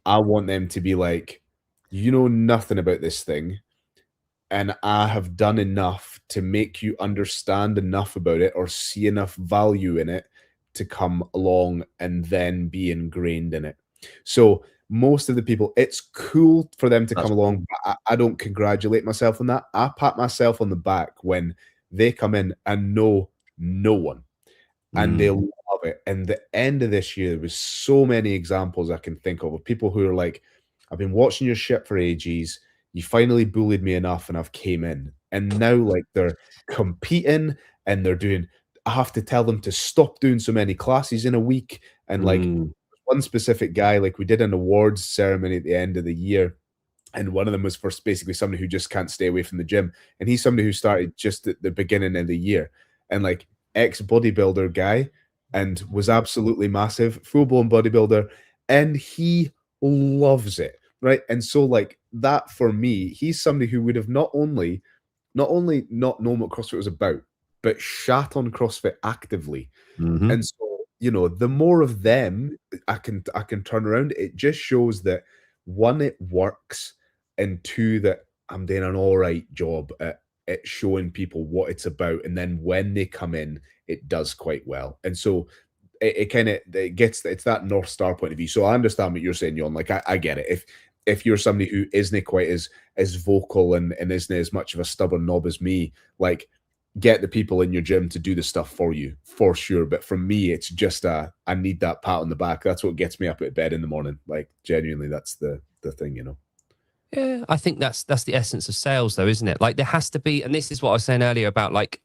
I want them to be like, you know nothing about this thing, and I have done enough to make you understand enough about it or see enough value in it to come along and then be ingrained in it. So most of the people, it's cool for them to come along, but I don't congratulate myself on that. I pat myself on the back when they come in and know no one, and they love it. And the end of this year, there was so many examples I can think of people who are like, I've been watching your shit for ages. You finally bullied me enough and I've came in. And now like they're competing and they're doing, I have to tell them to stop doing so many classes in a week. And like one specific guy, like we did an awards ceremony at the end of the year, and one of them was for basically somebody who just can't stay away from the gym. And he's somebody who started just at the beginning of the year, and like ex-bodybuilder guy, and was absolutely massive, full-blown bodybuilder, and he loves it, right? And so like that for me, he's somebody who would have not only not known what CrossFit was about, but shat on CrossFit actively. And so, you know, the more of them I can turn around, it just shows that one, it works, and two, that I'm doing an all right job at showing people what it's about. And then when they come in, it does quite well. And so it gets, it's that North Star point of view. So I understand what you're saying, Jon. Like I get it. If you're somebody who isn't quite as vocal and isn't as much of a stubborn knob as me, like, get the people in your gym to do the stuff for you, for sure. But for me, it's just I need that pat on the back. That's what gets me up at bed in the morning. Like, genuinely, that's the thing, you know. Yeah, I think that's the essence of sales, though, isn't it? Like, there has to be, and this is what I was saying earlier about, like,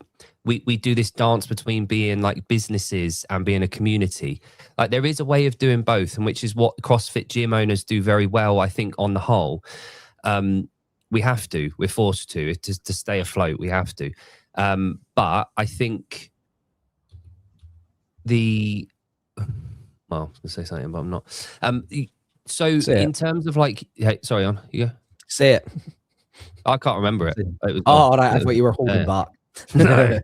we do this dance between being like businesses and being a community. Like, there is a way of doing both, and which is what CrossFit gym owners do very well, I think, on the whole. We have to, we're forced to stay afloat. We have to. But I think well, I was going to say something, but I'm not. So in terms of like, hey, sorry, on you go. Say it. I can't remember it. All right. I thought you were holding back. No.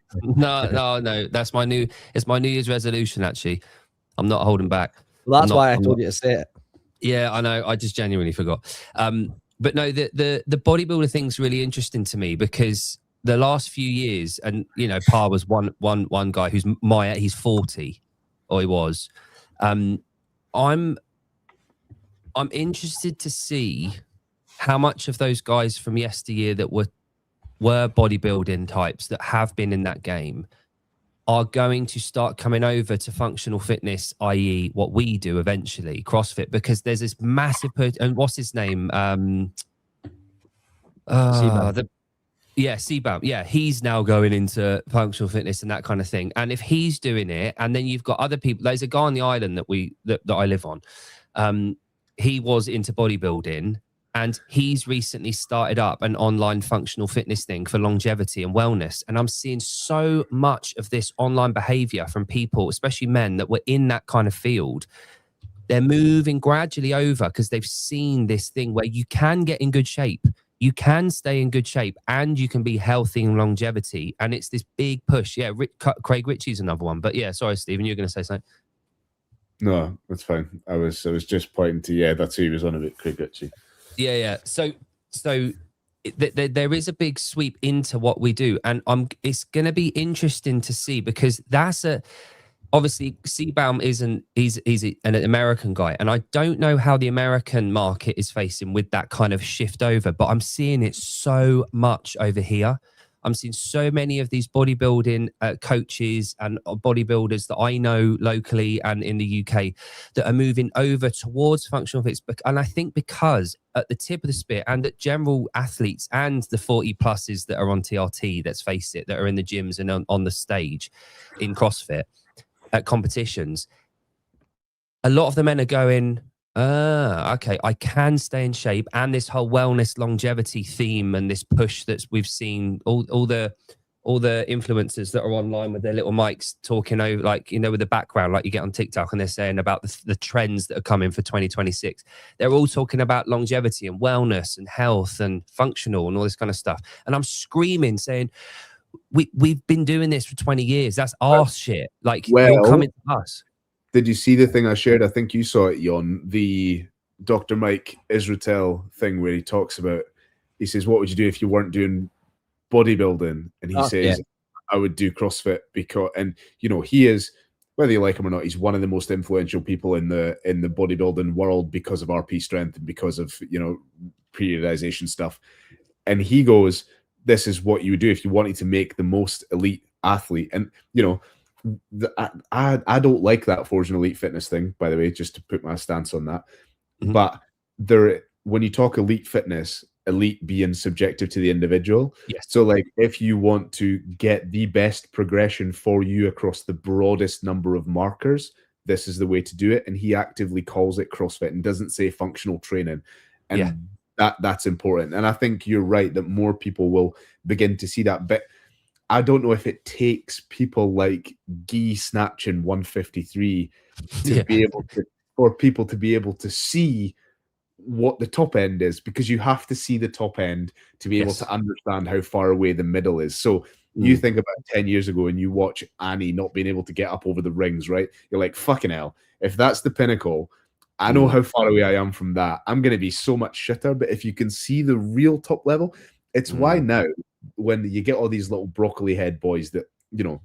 That's it's my New Year's resolution, actually. I'm not holding back. Well, that's why I told you to say it. Yeah, I know. I just genuinely forgot. But no, the bodybuilder thing's really interesting to me because the last few years, and you know, Pa was one guy who's he's 40, or he was. I'm interested to see how much of those guys from yesteryear that were bodybuilding types that have been in that game are going to start coming over to functional fitness, i.e. what we do eventually, CrossFit, because there's this massive and what's his name? CBAM. Yeah, he's now going into functional fitness and that kind of thing. And if he's doing it, and then you've got other people, there's a guy on the island that I live on. He was into bodybuilding, and he's recently started up an online functional fitness thing for longevity and wellness. And I'm seeing so much of this online behavior from people, especially men that were in that kind of field. They're moving gradually over because they've seen this thing where you can get in good shape. You can stay in good shape and you can be healthy and longevity. And it's this big push. Yeah, Craig Ritchie's another one. But yeah, sorry, Stephen, you're going to say something. No, that's fine. I was just pointing to, yeah, that's who he was on about, Craig Ritchie. Yeah. So there is a big sweep into what we do, and it's going to be interesting to see because obviously Seabaum he's an American guy, and I don't know how the American market is facing with that kind of shift over, but I'm seeing it so much over here. I'm seeing so many of these bodybuilding coaches and bodybuilders that I know locally and in the UK that are moving over towards functional fitness. And I think because at the tip of the spear and that general athletes and the 40 pluses that are on TRT, let's face it, that are in the gyms and on the stage in CrossFit at competitions, a lot of the men are going, okay, I can stay in shape, and this whole wellness longevity theme and this push that we've seen, all the influencers that are online with their little mics talking over, like, you know, with the background, like you get on TikTok, and they're saying about the trends that are coming for 2026. They're all talking about longevity and wellness and health and functional and all this kind of stuff. And I'm screaming saying, we've been doing this for 20 years. That's our shit. Like, you're coming to us. Did you see the thing I shared? I think you saw it, Jon, the Dr. Mike Israetel thing where he talks about, he says, what would you do if you weren't doing bodybuilding? And he says, yeah, I would do CrossFit because, and you know, he is, whether you like him or not, he's one of the most influential people in the bodybuilding world because of RP strength and because of, you know, periodization stuff. And he goes, this is what you would do if you wanted to make the most elite athlete. And, you know, I don't like that Forge and Elite Fitness thing, by the way, just to put my stance on that. Mm-hmm. But when you talk elite fitness, elite being subjective to the individual. Yes. So like, if you want to get the best progression for you across the broadest number of markers, this is the way to do it. And he actively calls it CrossFit and doesn't say functional training. And yeah, that's important. And I think you're right that more people will begin to see that. But I don't know if it takes people like Guy snatching 153 to be able to, for people to be able to see what the top end is, because you have to see the top end to be able to understand how far away the middle is. So you think about 10 years ago and you watch Annie not being able to get up over the rings, right? You're like, fucking hell, if that's the pinnacle, I know how far away I am from that. I'm going to be so much shitter. But if you can see the real top level, it's why now when you get all these little broccoli head boys that, you know,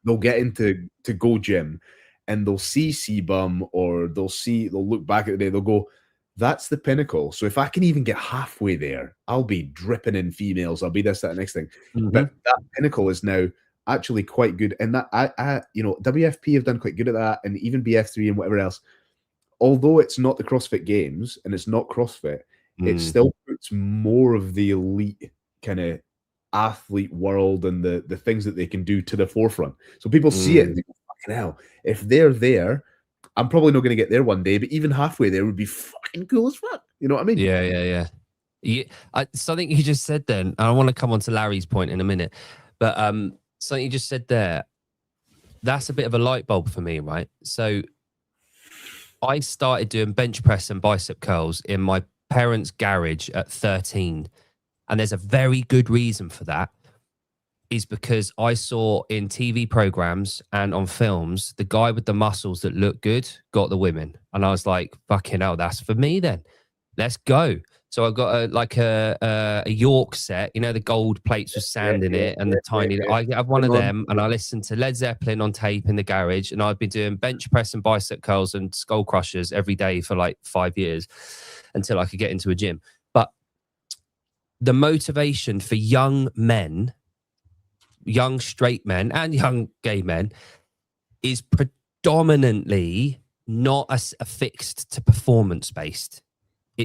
they'll get into Go Gym and they'll see CBum, or they'll look back at the day, they'll go, that's the pinnacle. So if I can even get halfway there, I'll be dripping in females. I'll be this, that, next thing. But that pinnacle is now actually quite good. And that WFP have done quite good at that, and even BF3 and whatever else. Although it's not the CrossFit Games and it's not CrossFit, it still puts more of the elite kind of athlete world and the things that they can do to the forefront. So people see it and they go, fucking hell, if they're there, I'm probably not going to get there one day, but even halfway there would be fucking cool as fuck. You know what I mean? Yeah. Something you just said then, and I want to come on to Larry's point in a minute, but something you just said there, that's a bit of a light bulb for me, right? So I started doing bench press and bicep curls in my parents' garage at 13. And there's a very good reason for that, is because I saw in TV programs and on films, the guy with the muscles that looked good got the women. And I was like, fucking hell, that's for me then. Let's go. So I got a York set, you know, the gold plates with sand in it and the tiny, I have one of them, and I listened to Led Zeppelin on tape in the garage, and I've been doing bench press and bicep curls and skull crushers every day for like 5 years until I could get into a gym. But the motivation for young men, young straight men and young gay men, is predominantly not affixed to performance-based.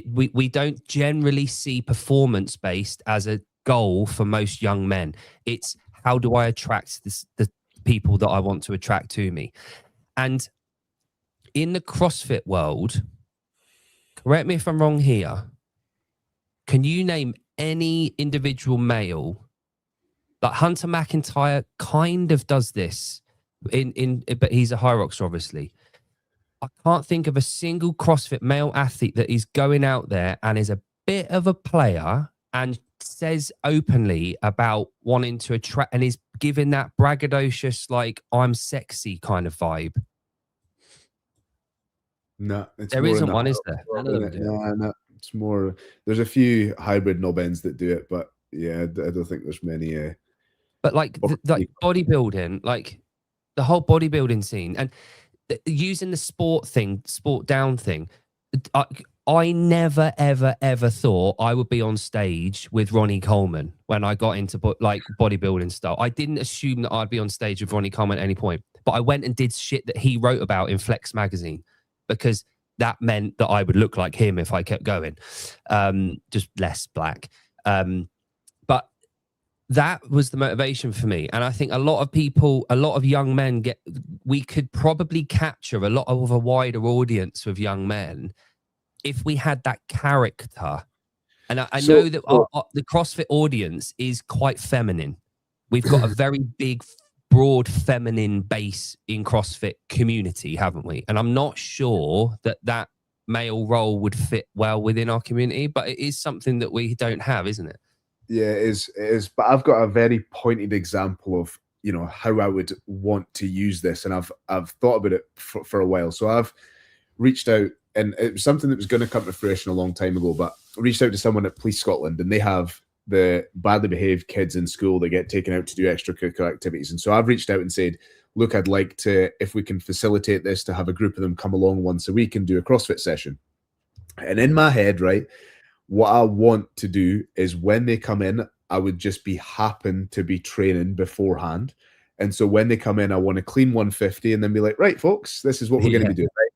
We don't generally see performance-based as a goal for most young men. It's how do I attract the people that I want to attract to me? And in the CrossFit world, correct me if I'm wrong here, can you name any individual male? Like Hunter McIntyre kind of does this, but he's a Hyrox, obviously. I can't think of a single CrossFit male athlete that is going out there and is a bit of a player and says openly about wanting to attract and is giving that braggadocious, like, I'm sexy kind of vibe. No, there isn't one, is there? No, it's more. There's a few hybrid knob ends that do it, but yeah, I don't think there's many. But like bodybuilding, like the whole bodybuilding scene, and using the sport down thing, I never ever thought I would be on stage with Ronnie Coleman when I got into bodybuilding style. I didn't assume that I'd be on stage with Ronnie Coleman at any point, but I went and did shit that he wrote about in Flex magazine because that meant that I would look like him if I kept going, just less black. But that was the motivation for me. And I think a lot of young men we could probably capture a lot of a wider audience with young men if we had that character. And I know that the CrossFit audience is quite feminine. We've got a very big, broad feminine base in CrossFit community, haven't we? And I'm not sure that male role would fit well within our community, but it is something that we don't have, isn't it? Yeah, it is. But I've got a very pointed example of, how I would want to use this. And I've thought about it for a while. So I've reached out, and it was something that was going to come to fruition a long time ago, but I reached out to someone at Police Scotland, and they have the badly behaved kids in school that get taken out to do extracurricular activities. And so I've reached out and said, look, I'd like to, if we can facilitate this, to have a group of them come along once a week and do a CrossFit session. And in my head, right, what I want to do is when they come in, I would just happen to be training beforehand. And so when they come in, I want to clean 150 and then be like, right, folks, this is what we're going to be doing. Right?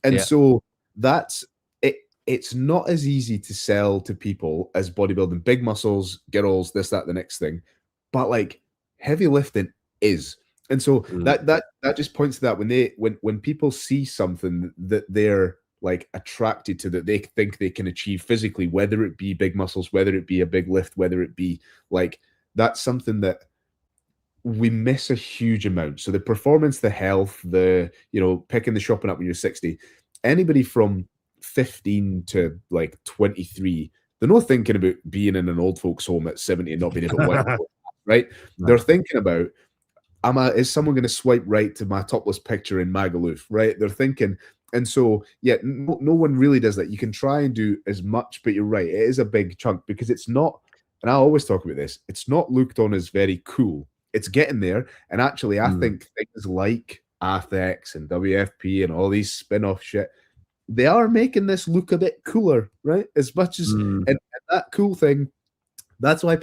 And so that's it. It's not as easy to sell to people as bodybuilding, big muscles, girls, this, that, the next thing. But like heavy lifting is. And so that just points to that when people see something that they're like attracted to, that they think they can achieve physically, whether it be big muscles, whether it be a big lift, whether it be like, that's something that we miss a huge amount. So the performance, the health, the, picking the shopping up when you're 60, anybody from 15 to like 23, they're not thinking about being in an old folks home at 70 and not being able to wipe, right? No. They're thinking about, is someone going to swipe right to my topless picture in Magaluf, right? They're thinking. And so, no one really does that. You can try and do as much, but you're right. It is a big chunk because it's not, and I always talk about this, it's not looked on as very cool. It's getting there. And actually, I think things like Athex and WFP and all these spin-off shit, they are making this look a bit cooler, right? As much as and that cool thing, that's why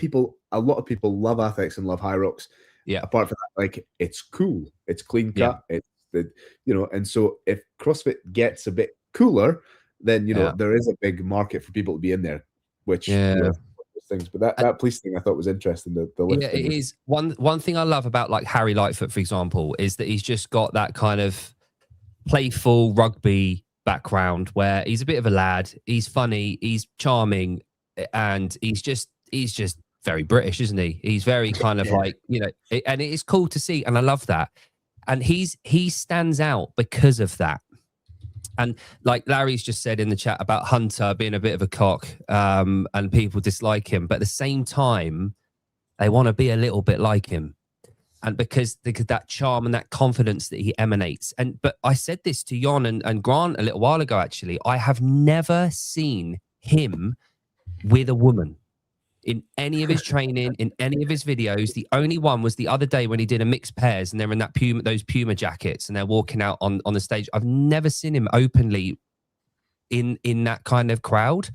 a lot of people love Athex and love High Rocks. Yeah. Apart from that, like, it's cool, it's clean cut, it's the, you know, and so if CrossFit gets a bit cooler, then, you know, there is a big market for people to be in there, which things. But that police thing I thought was interesting. The yeah, it is. One thing I love about like Harry Lightfoot, for example, is that he's just got that kind of playful rugby background where he's a bit of a lad, he's funny, he's charming, and he's just very British, isn't he? He's very kind of like, you know, and it is cool to see, and I love that. And he stands out because of that. And like Larry's just said in the chat about Hunter being a bit of a cock, and people dislike him, but at the same time, they want to be a little bit like him. And because that charm and that confidence that he emanates. But I said this to Jon and Grant a little while ago, actually. I have never seen him with a woman in any of his training, in any of his videos. The only one was the other day when he did a mixed pairs and they're in that those Puma jackets and they're walking out on the stage. I've never seen him openly in that kind of crowd.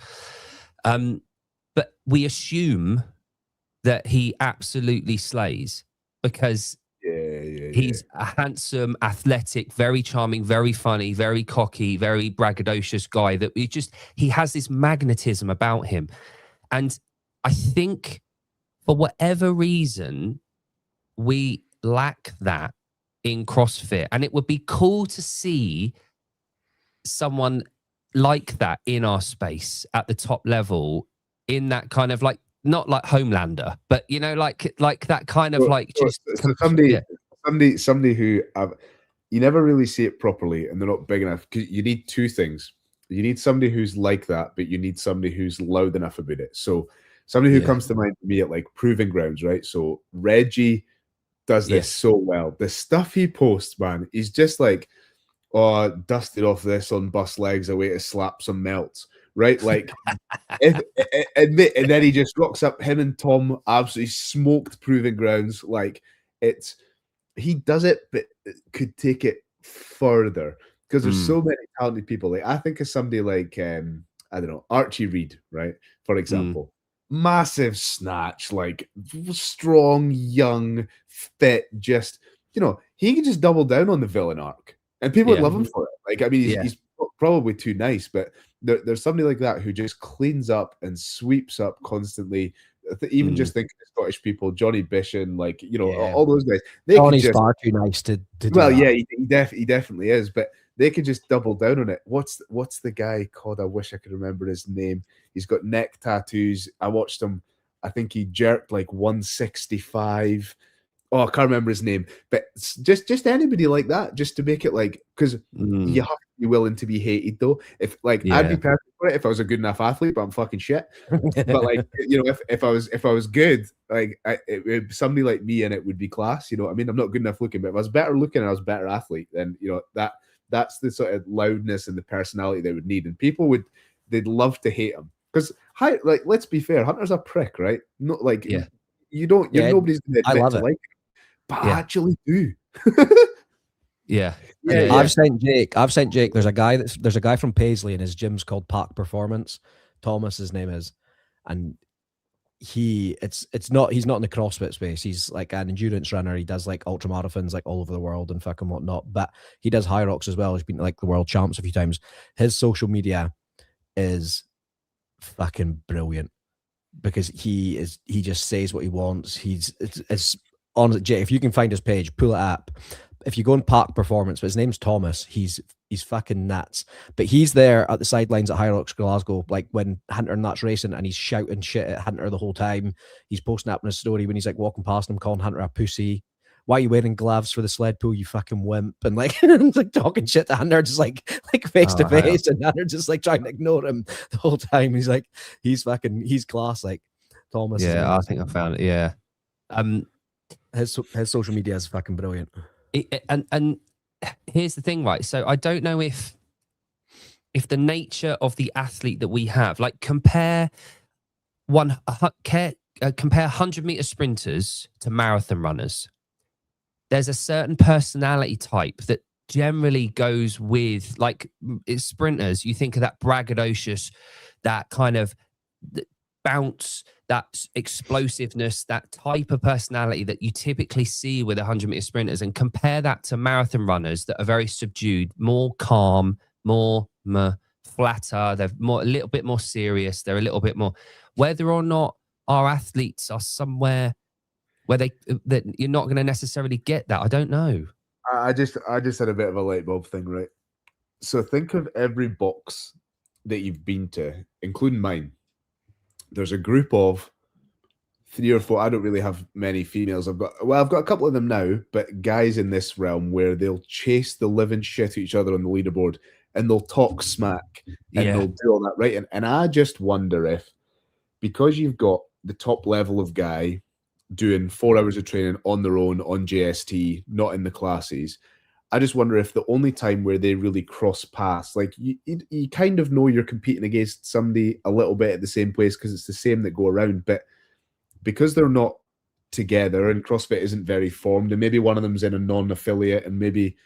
But we assume that he absolutely slays because he's a handsome, athletic, very charming, very funny, very cocky, very braggadocious guy that he has this magnetism about him. And I think for whatever reason, we lack that in CrossFit. And it would be cool to see someone like that in our space at the top level, in that kind of like, not like Homelander, but, you know, like that kind of somebody who you never really see it properly and they're not big enough. You need two things. You need somebody who's like that, but you need somebody who's loud enough about it. So somebody who comes to mind to me at like Proving Grounds, right? So Reggie does this so well. The stuff he posts, man, he's just like, oh, dusted off this on bus legs away to slap some melts, right? Like, and then he just rocks up. Him and Tom absolutely smoked Proving Grounds. Like, he does it, but could take it further because there's so many talented people. Like, I think of somebody like I don't know, Archie Reed, right? For example. Massive snatch, like strong, young, fit, just, you know, he can just double down on the villain arc and people would love him for it. Like, I mean, he's probably too nice, but there's somebody like that who just cleans up and sweeps up constantly. Even just thinking of Scottish people, Johnny Bishan, like, you know, all those guys. Johnny's far too nice to do well, that. yeah, he definitely is, but they could just double down on it. What's the guy called? I wish I could remember his name. He's got neck tattoos. I watched him. I think he jerked like 165. Oh, I can't remember his name. But just anybody like that, just to make it like, because you have to be willing to be hated though. If like I'd be perfect for it if I was a good enough athlete, but I'm fucking shit. But like, you know, if I was good, like somebody like me in it would be class. You know what I mean? I'm not good enough looking, but if I was better looking and I was a better athlete, then, you know, that's the sort of loudness and the personality they would need. And people they'd love to hate him. Because, like, let's be fair, Hunter's a prick, right? Not like nobody's going to admit to like him, but I actually do. I've sent Jake. There's a guy from Paisley, and his gym's called Park Performance. Thomas, his name is, and he's not in the CrossFit space. He's like an endurance runner. He does like ultramarathons like all over the world and fucking whatnot. But he does high rocks as well. He's been like the world champs a few times. His social media is fucking brilliant because he just says what he wants. It's honestly, Jay, if you can find his page, pull it up. If you go on Park Performance, but his name's Thomas, he's fucking nuts. But he's there at the sidelines at High Rocks Glasgow, like when Hunter and that's racing, and he's shouting shit at Hunter the whole time. He's posting up in his story when he's like walking past him, calling Hunter a pussy. Why are you wearing gloves for the sled pull, you fucking wimp? And like, like talking shit to Hunter, just like face to face, and Hunter just like trying to ignore him the whole time. He's like, he's class, like Thomas. Yeah, I think I found it. Yeah, his social media is fucking brilliant. And here's the thing, right? So I don't know if the nature of the athlete that we have, like compare 100-meter sprinters to marathon runners. there's a certain personality type that generally goes with, like, it's sprinters. You think of that braggadocious, that kind of bounce, that explosiveness, that type of personality that you typically see with 100-meter sprinters, and compare that to marathon runners that are very subdued, more calm, more flatter. They're a little bit more serious. They're a little bit more. Whether or not our athletes are somewhere where that you're not going to necessarily get that, I don't know. I just had a bit of a light bulb thing, right? So think of every box that you've been to, including mine. There's a group of 3 or 4. I don't really have many females. I've got a couple of them now, but guys in this realm where they'll chase the living shit out of each other on the leaderboard, and they'll talk smack, and they'll do all that, right? And I just wonder if, because you've got the top level of guy doing 4 hours of training on their own on JST, not in the classes, I just wonder if the only time where they really cross paths, like you kind of know you're competing against somebody a little bit at the same place because it's the same that go around, but because they're not together and CrossFit isn't very formed, and maybe one of them's in a non-affiliate, and maybe,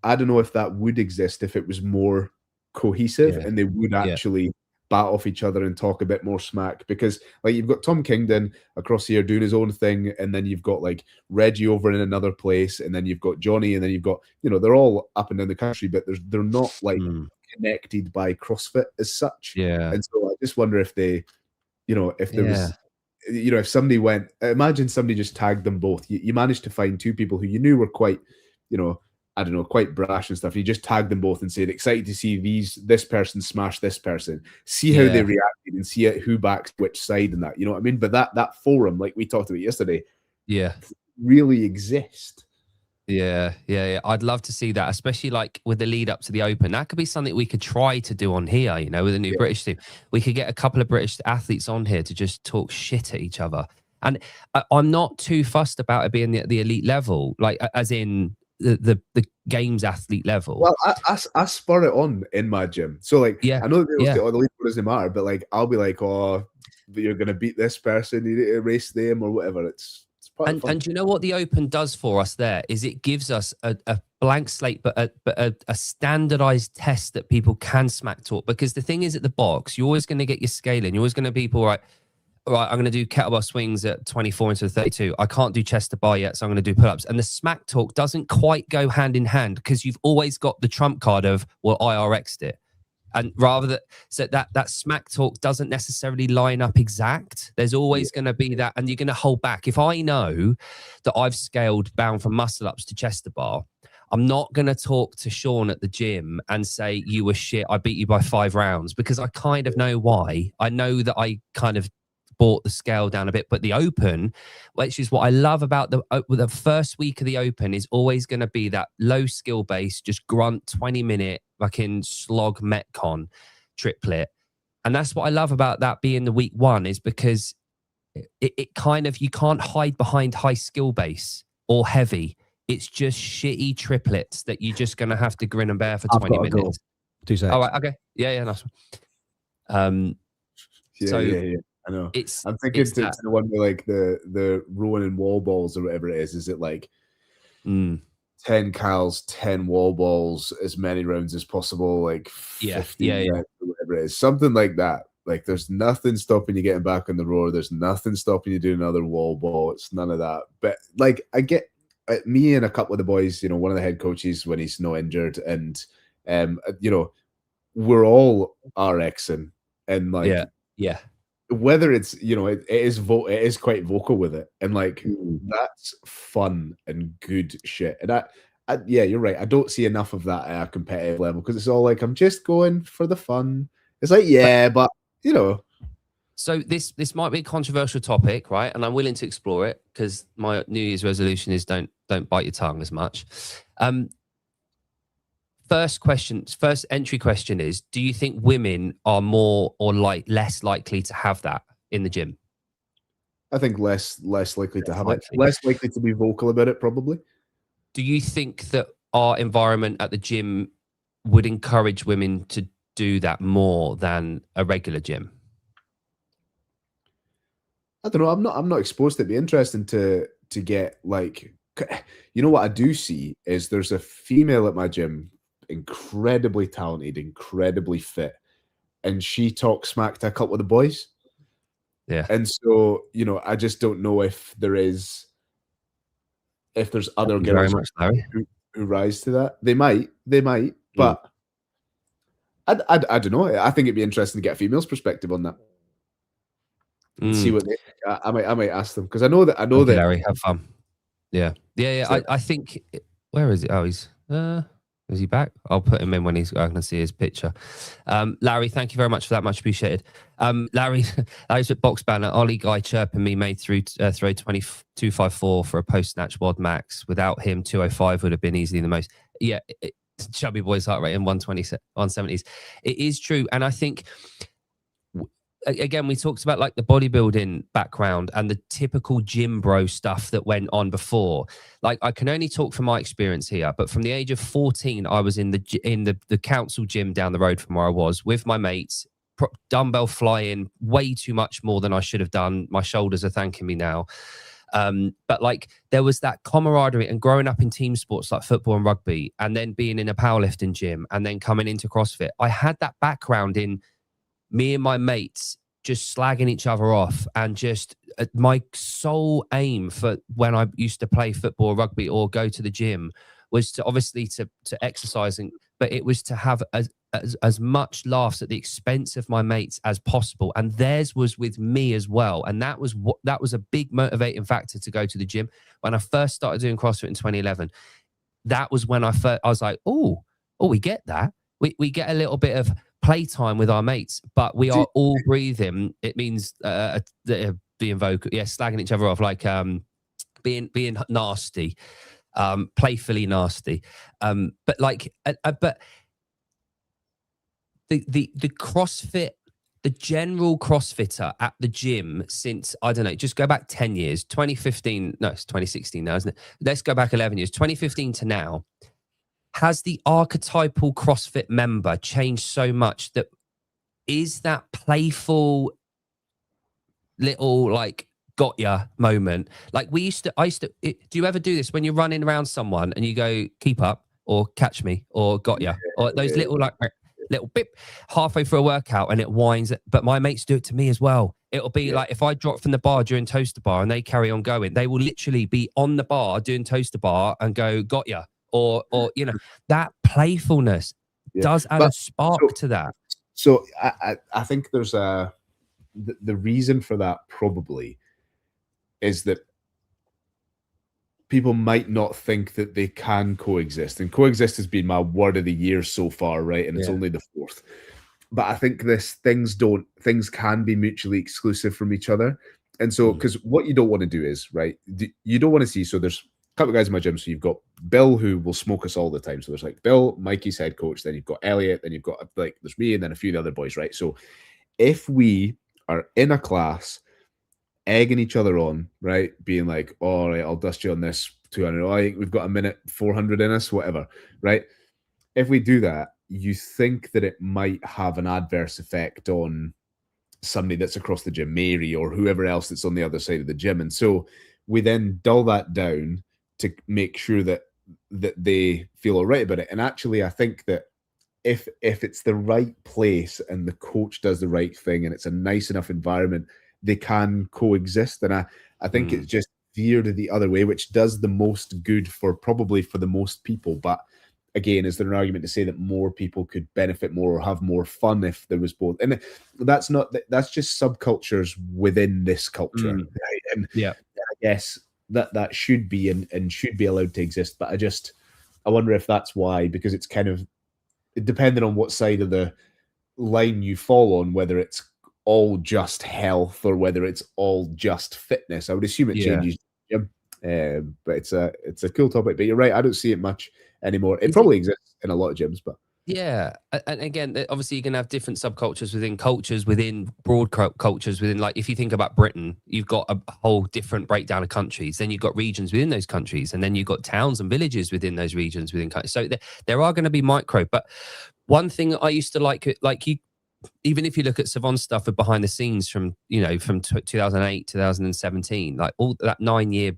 I don't know if that would exist if it was more cohesive and they would actually bat off each other and talk a bit more smack. Because like you've got Tom Kingdon across here doing his own thing, and then you've got like Reggie over in another place, and then you've got Johnny, and then you've got, you know, they're all up and down the country, but they're not like connected by CrossFit as such. And so I just wonder if they, you know, if there was, you know, if somebody went, imagine somebody just tagged them both. You managed to find 2 people who you knew were quite, you know, I don't know, quite brash and stuff. You just tagged them both and said, excited to see this person smash this person, see how they reacted, and see who backs which side and that, you know what I mean? But that forum, like we talked about yesterday, really exist. I'd love to see that, especially like with the lead up to the Open. That could be something we could try to do on here, you know, with a new British team. We could get a couple of British athletes on here to just talk shit at each other. And I'm not too fussed about it being the elite level, like as in the games athlete level. Well, I spur it on in my gym. So like, I know that people say, oh, the lead doesn't matter, but like, I'll be like, oh, you're going to beat this person, you need to race them or whatever. It's part of fun. And you know what the Open does for us there is it gives us a blank slate, but a standardized test that people can smack talk. Because the thing is, at the box, you're always going to get your scaling. You're always going to be people, right, I'm going to do kettlebell swings at 24 into 32. I can't do chest to bar yet, so I'm going to do pull-ups. And the smack talk doesn't quite go hand in hand because you've always got the trump card of, well, I RX'd it. And rather that smack talk doesn't necessarily line up exact. There's always going to be that, and you're going to hold back. If I know that I've scaled bound from muscle-ups to chest to bar, I'm not going to talk to Sean at the gym and say, you were shit, I beat you by 5 rounds, because I kind of know why. I know that I kind of brought the scale down a bit. But the Open, which is what I love about the first week of the Open, is always going to be that low skill base, just grunt 20-minute fucking slog metcon triplet. And that's what I love about that being the week 1, is because it kind of, you can't hide behind high skill base or heavy. It's just shitty triplets that you're just going to have to grin and bear for 20 minutes. 2 seconds. All right, okay. Yeah, nice one. I know. I'm thinking to the one with like the rowing and wall balls or whatever it is. Is it like 10 cals, 10 wall balls, as many rounds as possible, like 15 rounds or whatever it is, something like that. Like there's nothing stopping you getting back on the rower. There's nothing stopping you doing another wall ball. It's none of that. But like I get me and a couple of the boys, you know, one of the head coaches when he's not injured, and you know, we're all RXing, and like whether it's, you know, it is quite vocal with it, and like that's fun and good shit. And yeah, you're right. I don't see enough of that at a competitive level because it's all like, I'm just going for the fun. It's like, but you know. So this might be a controversial topic, right? And I'm willing to explore it because my New Year's resolution is don't bite your tongue as much. First entry question is, do you think women are more or less likely to have that in the gym? I think less likely to have it, less likely to be vocal about it, probably. Do you think that our environment at the gym would encourage women to do that more than a regular gym? I don't know. I'm not exposed to it. It'd be interesting to get like You know what I do see is there's a female at my gym, incredibly talented, incredibly fit, and she talks smack to a couple of the boys. Yeah. And so, I just don't know if there's other girls who rise to that. They might, but I don't know. I think it'd be interesting to get a female's perspective on that. And see what I might ask them, because I know that Larry, have fun. Yeah. So, I think, where is it? Oh, is he back? I'll put him in when I can see his picture. Larry, thank you very much for that. Much appreciated. Larry's at Box Banner. Ollie Guy chirping me made throw 2254 for a post snatch WOD max. Without him, 205 would have been easily the most. Yeah, chubby boy's heart rate in 170s. It is true, and I think, again, we talked about like the bodybuilding background and the typical gym bro stuff that went on before. Like, I can only talk from my experience here, but from the age of 14, I was in the council gym down the road from where I was with my mates, dumbbell flying way too much more than I should have done. My shoulders are thanking me now. But like, there was that camaraderie, and growing up in team sports like football and rugby, and then being in a powerlifting gym, and then coming into CrossFit, I had that background in me and my mates just slagging each other off, and just my sole aim for when I used to play football or rugby or go to the gym was to obviously to exercise, but it was to have as much laughs at the expense of my mates as possible, and theirs was with me as well. And that was a big motivating factor to go to the gym. When I first started doing CrossFit in 2011, that was when I was like, oh, we get that. We get a little bit of playtime with our mates, but we are all breathing. It means being vocal, slagging each other off, like being nasty, playfully nasty. But like, but the CrossFit, the general CrossFitter at the gym since, I don't know, just go back 10 years, 2015, no, it's 2016 now, isn't it? Let's go back 11 years, 2015 to now. Has the archetypal CrossFit member changed so much that is that playful little like got ya moment? Like I used to, do you ever do this when you're running around someone and you go, keep up, or catch me, or got ya, or those little like little bip halfway through a workout and it whines? But my mates do it to me as well. It'll be like, if I drop from the bar during toaster bar and they carry on going, they will literally be on the bar doing toaster bar and go, got ya. Or that playfulness does add a spark to that. So I think there's the reason for that probably is that people might not think that they can coexist. And coexist has been my word of the year so far, right? And it's only the 4th. But I think things can be mutually exclusive from each other. And so, because what you don't want to do is, right, you don't want to see, so there's couple of guys in my gym. So you've got Bill, who will smoke us all the time. So there's like Bill, Mikey's head coach, then you've got Elliot, then you've got like there's me, and then a few of the other boys, right? So if we are in a class egging each other on, right, being like, all right, I'll dust you on this 200. Oh, I think we've got a minute 400 in us, whatever, right? If we do that, you think that it might have an adverse effect on somebody that's across the gym, Mary or whoever else that's on the other side of the gym. And so we then dull that down to make sure that they feel all right about it. And actually, I think that if it's the right place and the coach does the right thing and it's a nice enough environment, they can coexist. And I think it's just veered the other way, which does the most good for the most people. But again, is there an argument to say that more people could benefit more or have more fun if there was both? And that's just subcultures within this culture. Right? And I guess that should be and should be allowed to exist. But I wonder if that's why, because it's kind of depending on what side of the line you fall on, whether it's all just health or whether it's all just fitness. I would assume it changes. But it's a cool topic. But you're right, I don't see it much anymore. It probably exists in a lot of gyms, but yeah. And again, obviously you can have different subcultures within broad cultures within, like, if you think about Britain, you've got a whole different breakdown of countries, then you've got regions within those countries, and then you've got towns and villages within those regions within countries. So there are going to be micro. But one thing I used to like you, even if you look at Savon's stuff with behind the scenes from 2008 2017, like all that 9-year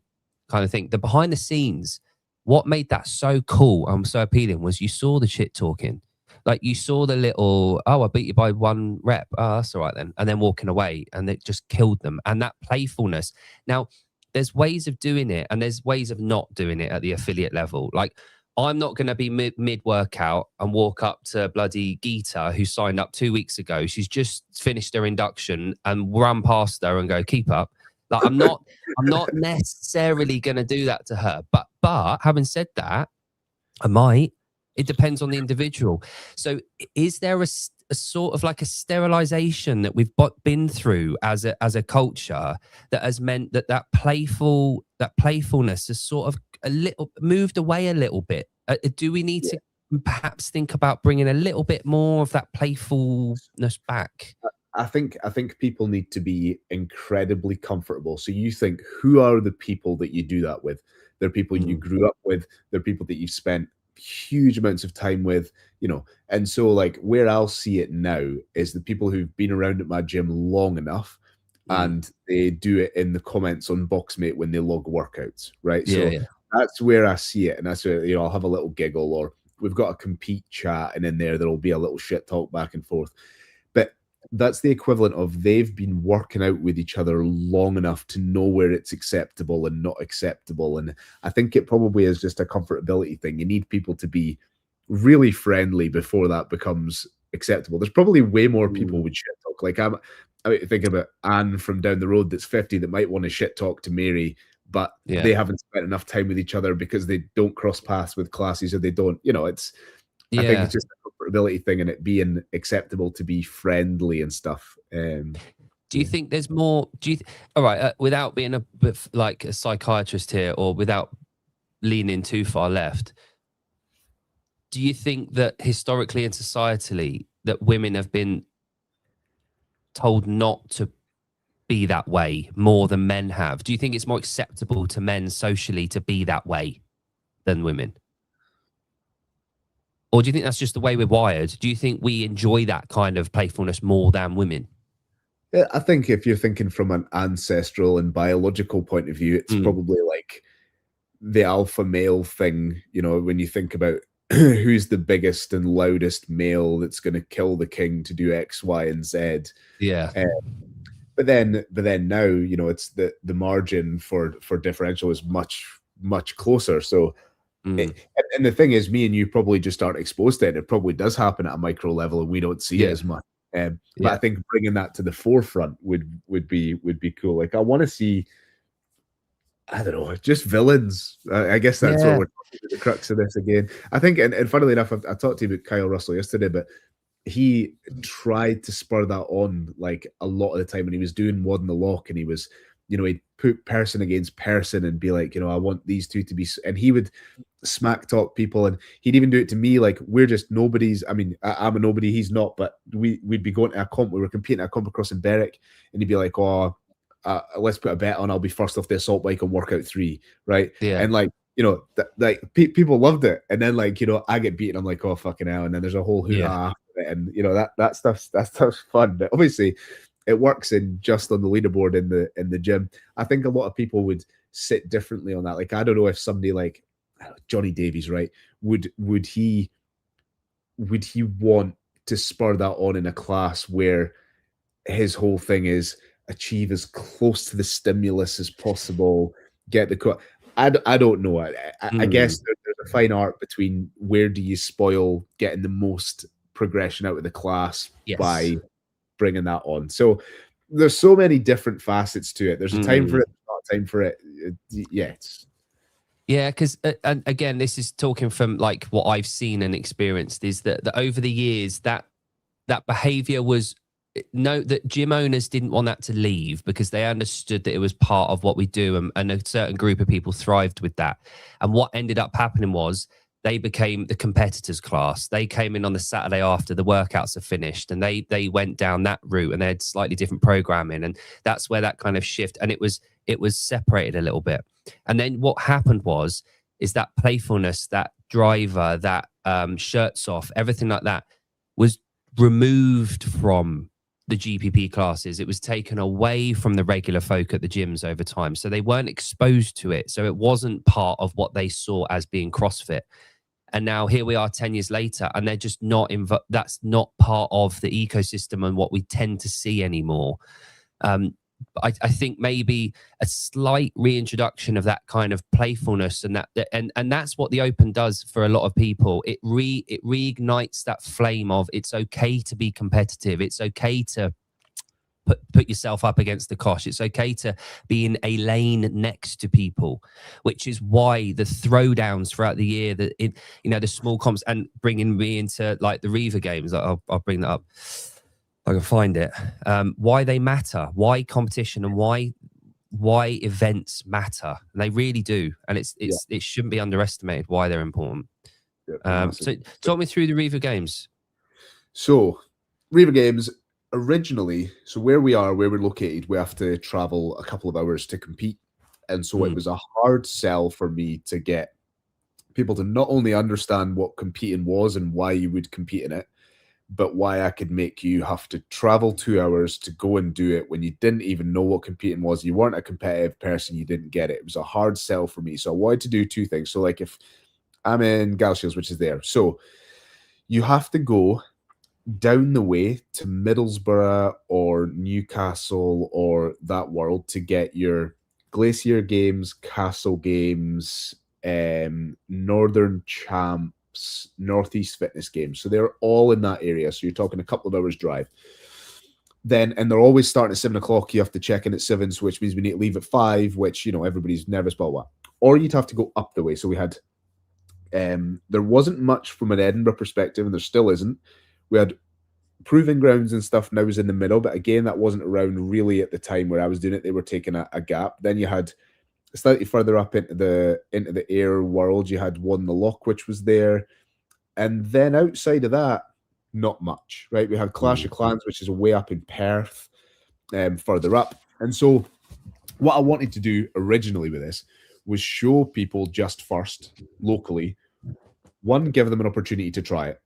kind of thing. The behind the scenes, what made that so cool and so appealing was you saw the shit talking. Like you saw the little, oh, I beat you by 1 rep. Oh, that's all right then. And then walking away, and it just killed them. And that playfulness. Now, there's ways of doing it and there's ways of not doing it at the affiliate level. Like, I'm not going to be mid-workout and walk up to bloody Geeta, who signed up 2 weeks ago. She's just finished her induction, and run past her and go, keep up. Like, I'm not necessarily going to do that to her. But having said that, I might. It depends on the individual. So is there a sort of like a sterilization that we've been through as a culture that has meant that playfulness has sort of a little moved away a little bit? Do we need to perhaps think about bringing a little bit more of that playfulness back? I think people need to be incredibly comfortable. So you think, who are the people that you do that with? They're people you grew up with. They're people that you've spent huge amounts of time with, you know. And so like where I'll see it now is the people who've been around at my gym long enough, and they do it in the comments on Boxmate when they log workouts, right? So that's where I see it, and that's where, you know, I'll have a little giggle, or we've got a compete chat, and in there'll be a little shit talk back and forth. But that's the equivalent of they've been working out with each other long enough to know where it's acceptable and not acceptable. And I think it probably is just a comfortability thing. You need people to be really friendly before that becomes acceptable. There's probably way more people with shit talk. Like I'm thinking about Anne from down the road that's 50 that might want to shit talk to Mary, but they haven't spent enough time with each other because they don't cross paths with classes, or they don't, you know, it's, I think it's just a comfortability thing, and it being acceptable to be friendly and stuff. Do you think there's more? All right, without being a bit like a psychiatrist here, or without leaning too far left, do you think that historically and societally that women have been told not to be that way more than men have? Do you think it's more acceptable to men socially to be that way than women? Or do you think that's just the way we're wired? Do you think we enjoy that kind of playfulness more than women? Yeah, I think if you're thinking from an ancestral and biological point of view, it's probably like the alpha male thing, you know, when you think about who's the biggest and loudest male that's going to kill the king to do X, Y, and Z. Yeah. But then now, you know, it's the margin for differential is much closer. So, and the thing is, me and you probably just aren't exposed to it. It probably does happen at a micro level, and we don't see it as much. But I think bringing that to the forefront would be cool. Like, I want to see, I don't know, just villains. I guess that's what we're talking about, the crux of this again. I think, and funnily enough, I talked to you about Kyle Russell yesterday, but he tried to spur that on like a lot of the time when he was doing WOD in the Lock, and he was, you know, he'd put person against person and be like, you know, I want these two to be, and he would smack talk people, and he'd even do it to me like, we're just nobodies. I mean, I'm a nobody, he's not, but we'd be going to a comp, we were competing at a comp across in Berwick, and he'd be like, oh, let's put a bet on, I'll be first off the assault bike on workout 3, right? And like, you know, like people loved it, and then like, you know, I get beaten, I'm like, oh fucking hell, and then there's a whole hoo-ha after it, and you know, that stuff's fun. But obviously it works in just on the leaderboard in the gym. I think a lot of people would sit differently on that. Like, I don't know if somebody like Johnny Davies, right, would he want to spur that on in a class where his whole thing is achieve as close to the stimulus as possible, get the I don't know. I guess there's a fine art between where do you spoil getting the most progression out of the class by bringing that on. So there's so many different facets to it. There's a time for it, not a time for it. Because and again, this is talking from like what I've seen and experienced, is that over the years that behavior was that gym owners didn't want that to leave, because they understood that it was part of what we do, and a certain group of people thrived with that. And what ended up happening was they became the competitors class. They came in on the Saturday after the workouts are finished, and they went down that route, and they had slightly different programming, and that's where that kind of shift, and it was separated a little bit. And then what happened is that playfulness, that driver, that shirts off, everything like that was removed from the GPP classes. It was taken away from the regular folk at the gyms over time. So they weren't exposed to it. So it wasn't part of what they saw as being CrossFit. And now here we are 10 years later, and they're just not that's not part of the ecosystem and what we tend to see anymore. I think maybe a slight reintroduction of that kind of playfulness and that's what the Open does for a lot of people. It reignites that flame of it's okay to be competitive. It's okay to put yourself up against the cosh. It's okay to be in a lane next to people, which is why the throwdowns throughout the year, the small comps, and bringing me into like the Reaver games. I'll bring that up. I can find it. Why they matter, why competition, and why events matter. And they really do, and it shouldn't be underestimated why they're important. So talk me through the Reaver games. So Reaver games. Originally, so where we're located, we have to travel a couple of hours to compete. And so it was a hard sell for me to get people to not only understand what competing was and why you would compete in it, but why I could make you have to travel 2 hours to go and do it when you didn't even know what competing was. You weren't a competitive person, you didn't get it. It was a hard sell for me. So I wanted to do two things. So like if I'm in Galshiels, which is there, so you have to go down the way to Middlesbrough or Newcastle or that world to get your Glacier Games, Castle Games, Northern Champs, Northeast Fitness Games. So they're all in that area. So you're talking a couple of hours drive. Then, and they're always starting at 7 o'clock. You have to check in at 7, so which means we need to leave at 5, which, everybody's nervous about what. Or you'd have to go up the way. So we had, there wasn't much from an Edinburgh perspective, and there still isn't. We had proving grounds and stuff now was in the middle, but again, that wasn't around really at the time where I was doing it. They were taking a gap. Then you had slightly further up into the air world, you had One the Lock, which was there. And then outside of that, not much, right? We had Clash of Clans, which is way up in Perth, further up. And so what I wanted to do originally with this was show people just first, locally, one, give them an opportunity to try it,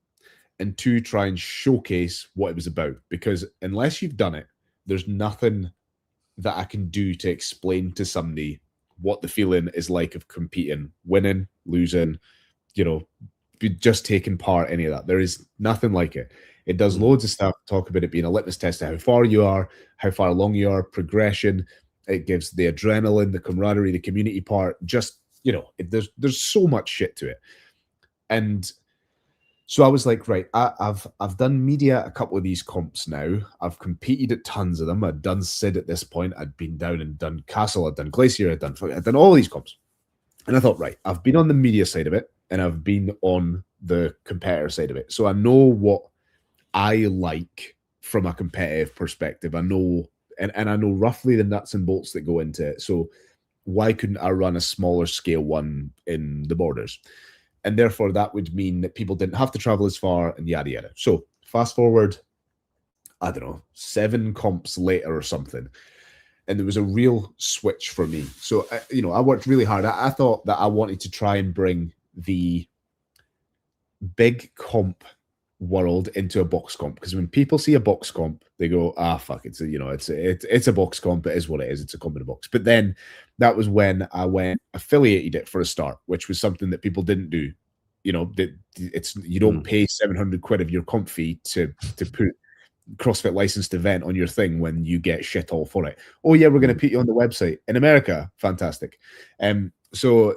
and two, try and showcase what it was about. Because unless you've done it, there's nothing that I can do to explain to somebody what the feeling is like of competing, winning, losing, just taking part, any of that. There is nothing like it. It does loads of stuff, talk about it being a litmus test of how far you are, how far along you are, progression. It gives the adrenaline, the camaraderie, the community part. Just, there's so much shit to it. And so I was like, right, I've done media at a couple of these comps now. I've competed at tons of them. I'd done SID at this point. I'd been down and done Castle. I'd done Glacier. I'd done all these comps. And I thought, right, I've been on the media side of it, and I've been on the competitor side of it. So I know what I like from a competitive perspective. I know, and I know roughly the nuts and bolts that go into it. So why couldn't I run a smaller scale one in the Borders? And therefore, that would mean that people didn't have to travel as far and yada, yada. So fast forward, I don't know, 7 comps later or something. And there was a real switch for me. So, I worked really hard. I thought that I wanted to try and bring the big comp world into a box comp. Because when people see a box comp, they go, fuck, it's a box comp. It is what it is. It's a comp in a box. But then that was when I affiliated it for a start, which was something that people didn't do. You don't pay 700 quid of your comp fee to put CrossFit licensed event on your thing when you get shit all for it. Oh yeah, we're going to put you on the website in America. Fantastic. So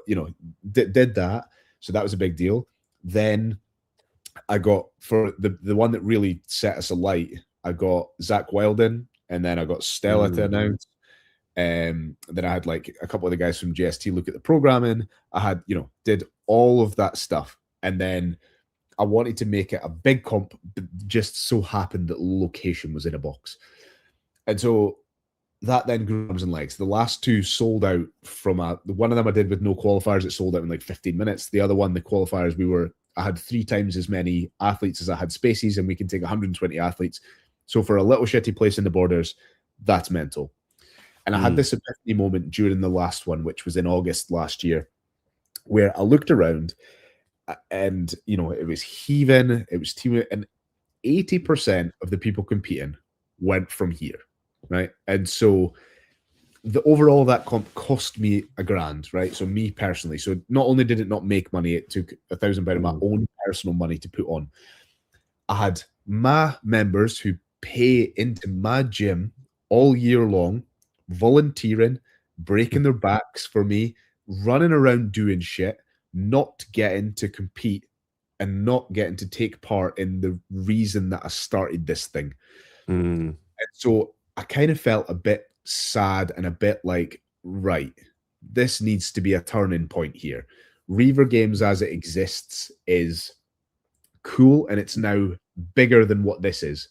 did that. So that was a big deal. Then I got, for the one that really set us alight, I got Zach Wilden, and then I got Stella to announce. Then I had like a couple of the guys from GST look at the programming. I had, did all of that stuff. And then I wanted to make it a big comp, but just so happened that location was in a box. And so that then grew arms and legs. The last two sold out from one of them I did with no qualifiers. It sold out in like 15 minutes. The other one, the qualifiers, I had 3 times as many athletes as I had spaces, and we can take 120 athletes. So for a little shitty place in the Borders, that's mental. And I had this epiphany moment during the last one, which was in August last year, where I looked around and, it was heaving, it was teaming, and 80% of the people competing went from here, right? And so the overall that comp cost me $1,000, right? So me personally, so not only did it not make money, it took £1,000 of my own personal money to put on. I had my members who pay into my gym all year long, volunteering, breaking their backs for me, running around doing shit, not getting to compete and not getting to take part in the reason that I started this thing. And so I kind of felt a bit sad and a bit like, right, this needs to be a turning point here. Reaver Games as it exists is cool, and it's now bigger than what this is.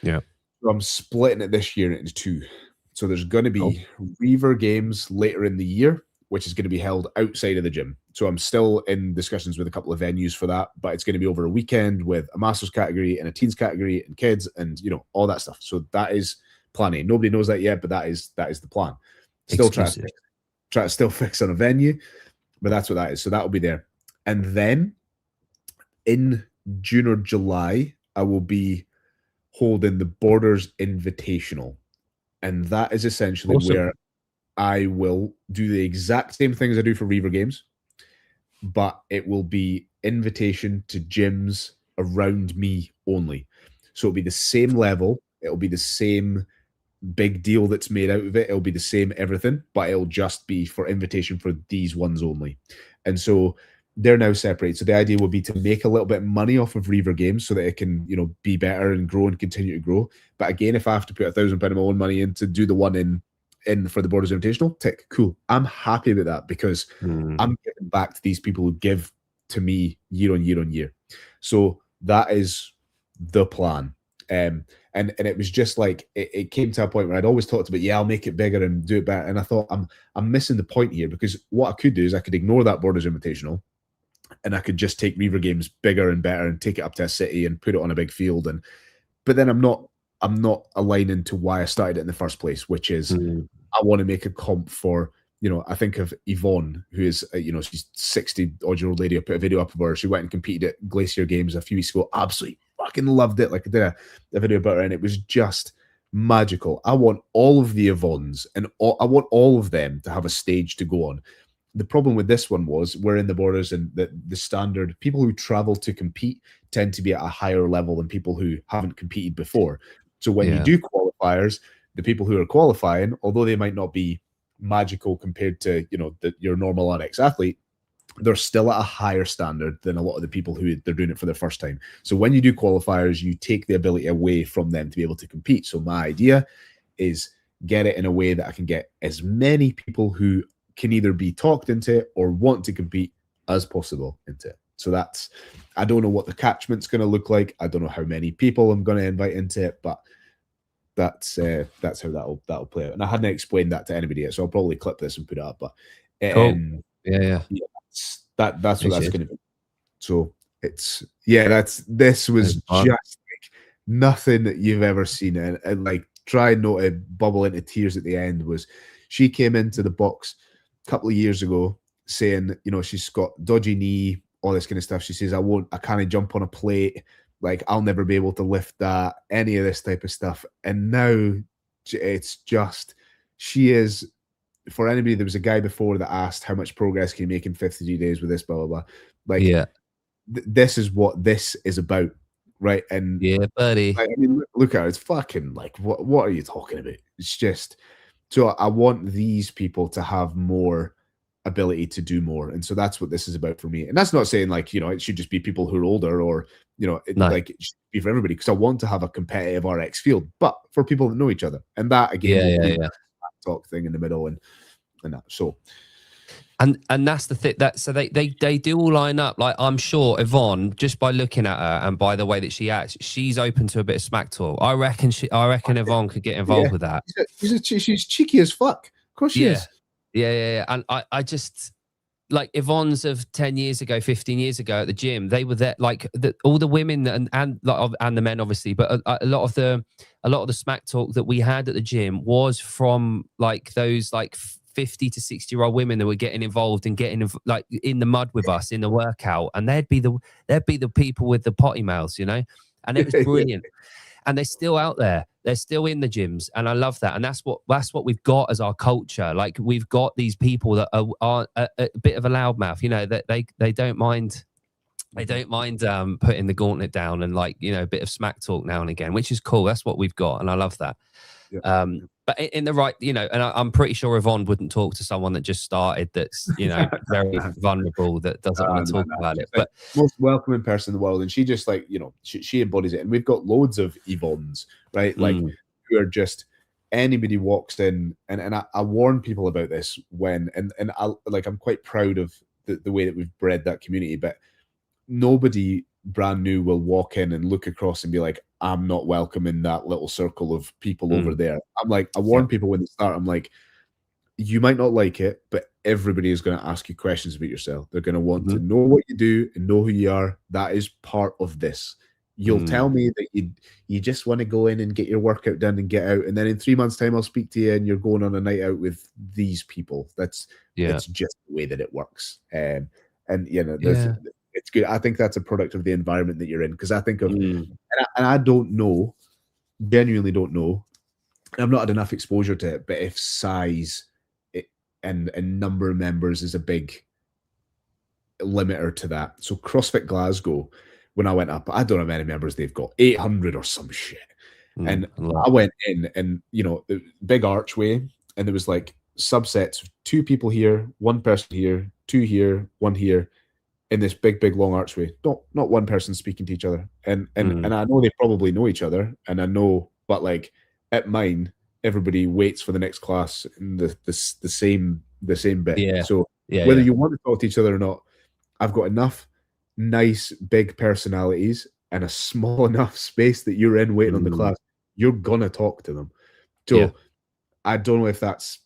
Yeah. So I'm splitting it this year into 2. So there's going to be Reaver Games later in the year, which is going to be held outside of the gym. So I'm still in discussions with a couple of venues for that, but it's going to be over a weekend with a masters category and a teens category and kids and, you know, all that stuff. So that is planning. Nobody knows that yet, but that is the plan. Still try to still fix on a venue, but that's what that is. So that'll be there. And then in June or July, I will be holding the Borders Invitational. And that is essentially where I will do the exact same thing as I do for Reaver Games, but it will be invitation to gyms around me only. So it'll be the same level. It'll be the same big deal that's made out of it. It'll be the same everything, but it'll just be for invitation for these ones only. And so they're now separated. So the idea would be to make a little bit of money off of Reaver Games so that it can, you know, be better and grow and continue to grow. But again, if I have to put £1,000 of my own money in to do the one in for the Borders Invitational, tick, cool. I'm happy with that because I'm giving back to these people who give to me year on year on year. So that is the plan. And it was just like it came to a point where I'd always talked about, I'll make it bigger and do it better. And I thought I'm missing the point here, because what I could do is I could ignore that Borders Invitational and I could just take Reaver Games bigger and better and take it up to a city and put it on a big field. But then I'm not aligning to why I started it in the first place, which is I want to make a comp for, you know, I think of Yvonne, who is, you know, she's 60-odd-year-old lady. I put a video up of her. She went and competed at Glacier Games a few weeks ago. Absolutely fucking loved it. Like, I did a video about her and it was just magical. I want all of the Yvonnes and I want all of them to have a stage to go on. The problem with this one was we're in the Borders, and the standard people who travel to compete tend to be at a higher level than people who haven't competed before. So when you do qualifiers, the people who are qualifying, although they might not be magical compared to, you know, your normal RX athlete, they're still at a higher standard than a lot of the people who they're doing it for the first time. So when you do qualifiers, you take the ability away from them to be able to compete. So my idea is get it in a way that I can get as many people who can either be talked into it or want to compete as possible into it. So that's, I don't know what the catchment's going to look like. I don't know how many people I'm going to invite into it, but that's how that'll play out. And I hadn't explained that to anybody yet, so I'll probably clip this and put it up. But that's what that's going to be. So it's this was just like nothing that you've ever seen, and like trying not to bubble into tears at the end. Was she came into the box a couple of years ago saying, you know, she's got dodgy knee, all this kind of stuff. She says, I can't jump on a plate. Like, I'll never be able to lift that, any of this type of stuff. And now it's just, she is, for anybody, there was a guy before that asked how much progress can you make in 53 days with this, blah, blah, blah. Like, this is what this is about, right? And buddy. Like, I mean, look at her. It's fucking like, what are you talking about? It's just, so I want these people to have more ability to do more. And so that's what this is about for me. And that's not saying like, you know, it should just be people who are older or, you know, like it should be for everybody, because I want to have a competitive RX field, but for people that know each other. And that again, talk thing in the middle and that. So and that's the thing, that so they do all line up. Like, I'm sure Yvonne, just by looking at her and by the way that she acts, she's open to a bit of smack talk. I reckon Yvonne could get involved with that. She's cheeky as fuck. Of course she is. Yeah. And I just, like, Yvonne's of 10 years ago, 15 years ago at the gym, they were there, like all the women and the men, obviously, but a lot of the smack talk that we had at the gym was from like those like 50 to 60-year-old women that were getting involved and getting like in the mud with us in the workout, and they'd be the people with the potty mouths, you know, and it was brilliant. and they're still out there. They're still in the gyms, and I love that. And that's what we've got as our culture. Like, we've got these people that are a bit of a loudmouth, you know, that they don't mind. They don't mind putting the gauntlet down and, like, you know, a bit of smack talk now and again, which is cool. That's what we've got, and I love that. Yeah. But in the right, you know, and I'm pretty sure Yvonne wouldn't talk to someone that just started, that's, you know, very vulnerable, that doesn't want to talk about it. But most welcoming person in the world, and she just, like, you know, she embodies it. And we've got loads of Yvonnes, right? Like, who are just, anybody walks in, and I warn people about this when, and I'm quite proud of the way that we've bred that community, but nobody brand new will walk in and look across and be like, I'm not welcome in that little circle of people over there. I'm like, I warn people when they start, I'm like, you might not like it, but everybody is going to ask you questions about yourself. They're going to want to know what you do and know who you are. That is part of this. You'll tell me that you just want to go in and get your workout done and get out, and then in 3 months' time I'll speak to you and you're going on a night out with these people. That's just the way that it works. And you know, it's good. I think that's a product of the environment that you're in, because I think of, and I don't know, genuinely don't know, I've not had enough exposure to it, but if size and number of members is a big limiter to that. So CrossFit Glasgow, when I went up, I don't know how many members they've got, 800 or some shit. And I went in, and, you know, the big archway, and there was like subsets of 2 people here, 1 person here, 2 here, 1 here, in this big long archway. Not one person speaking to each other. And I know they probably know each other, and I know, but like at mine, everybody waits for the next class in the same bit. Yeah. So whether you want to talk to each other or not, I've got enough nice big personalities and a small enough space that you're in waiting on the class, you're gonna talk to them. So I don't know if that's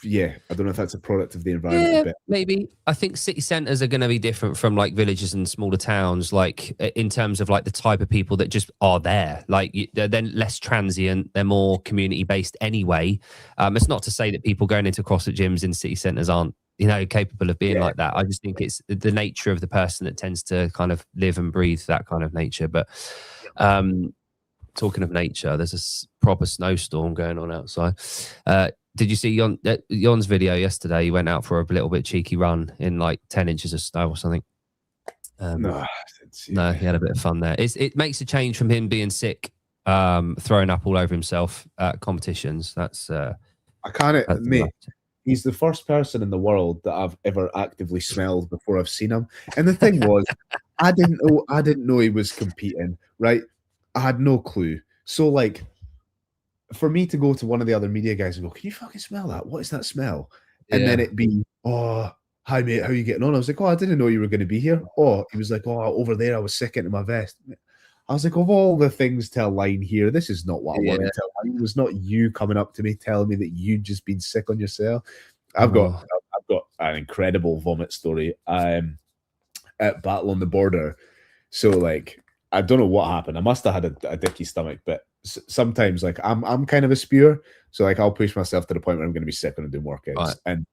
a product of the environment. A bit. Maybe. I think city centres are going to be different from like villages and smaller towns, like in terms of like the type of people that just are there. Like they're then less transient, they're more community based anyway. It's not to say that people going into CrossFit gyms in city centres aren't, you know, capable of being like that. I just think it's the nature of the person that tends to kind of live and breathe that kind of nature. But talking of nature, there's a proper snowstorm going on outside. Did you see Jon's video yesterday? He went out for a little bit cheeky run in like 10 inches of snow or something. No, he had a bit of fun there. It makes a change from him being sick, throwing up all over himself at competitions. That's I can't admit, he's the first person in the world that I've ever actively smelled before I've seen him. And the thing was, I didn't know he was competing, right? I had no clue. So like, for me to go to one of the other media guys and go, can you fucking smell that? What is that smell? And then it'd be, oh, hi mate, how are you getting on? I was like, oh, I didn't know you were going to be here. Oh, he was like, oh, over there, I was sick into my vest. I was like, of all the things to align here, this is not what I wanted to align. It was not you coming up to me telling me that you'd just been sick on yourself. I've got an incredible vomit story at Battle on the Border. So like, I don't know what happened. I must have had a dicky stomach, but sometimes like I'm kind of a spewer, so like I'll push myself to the point where I'm going to be sick when I'm doing workouts. Right. And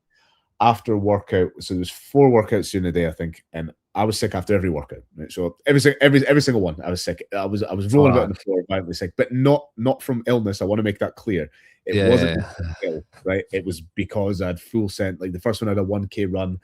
after workout, so there's 4 workouts during the day, I think, and I was sick after every workout. Right? So every single one, I was sick. I was rolling about on the floor, violently sick, but not from illness. I want to make that clear. It wasn't ill, right? It was because I had full scent. Like the first one, I had a 1K run.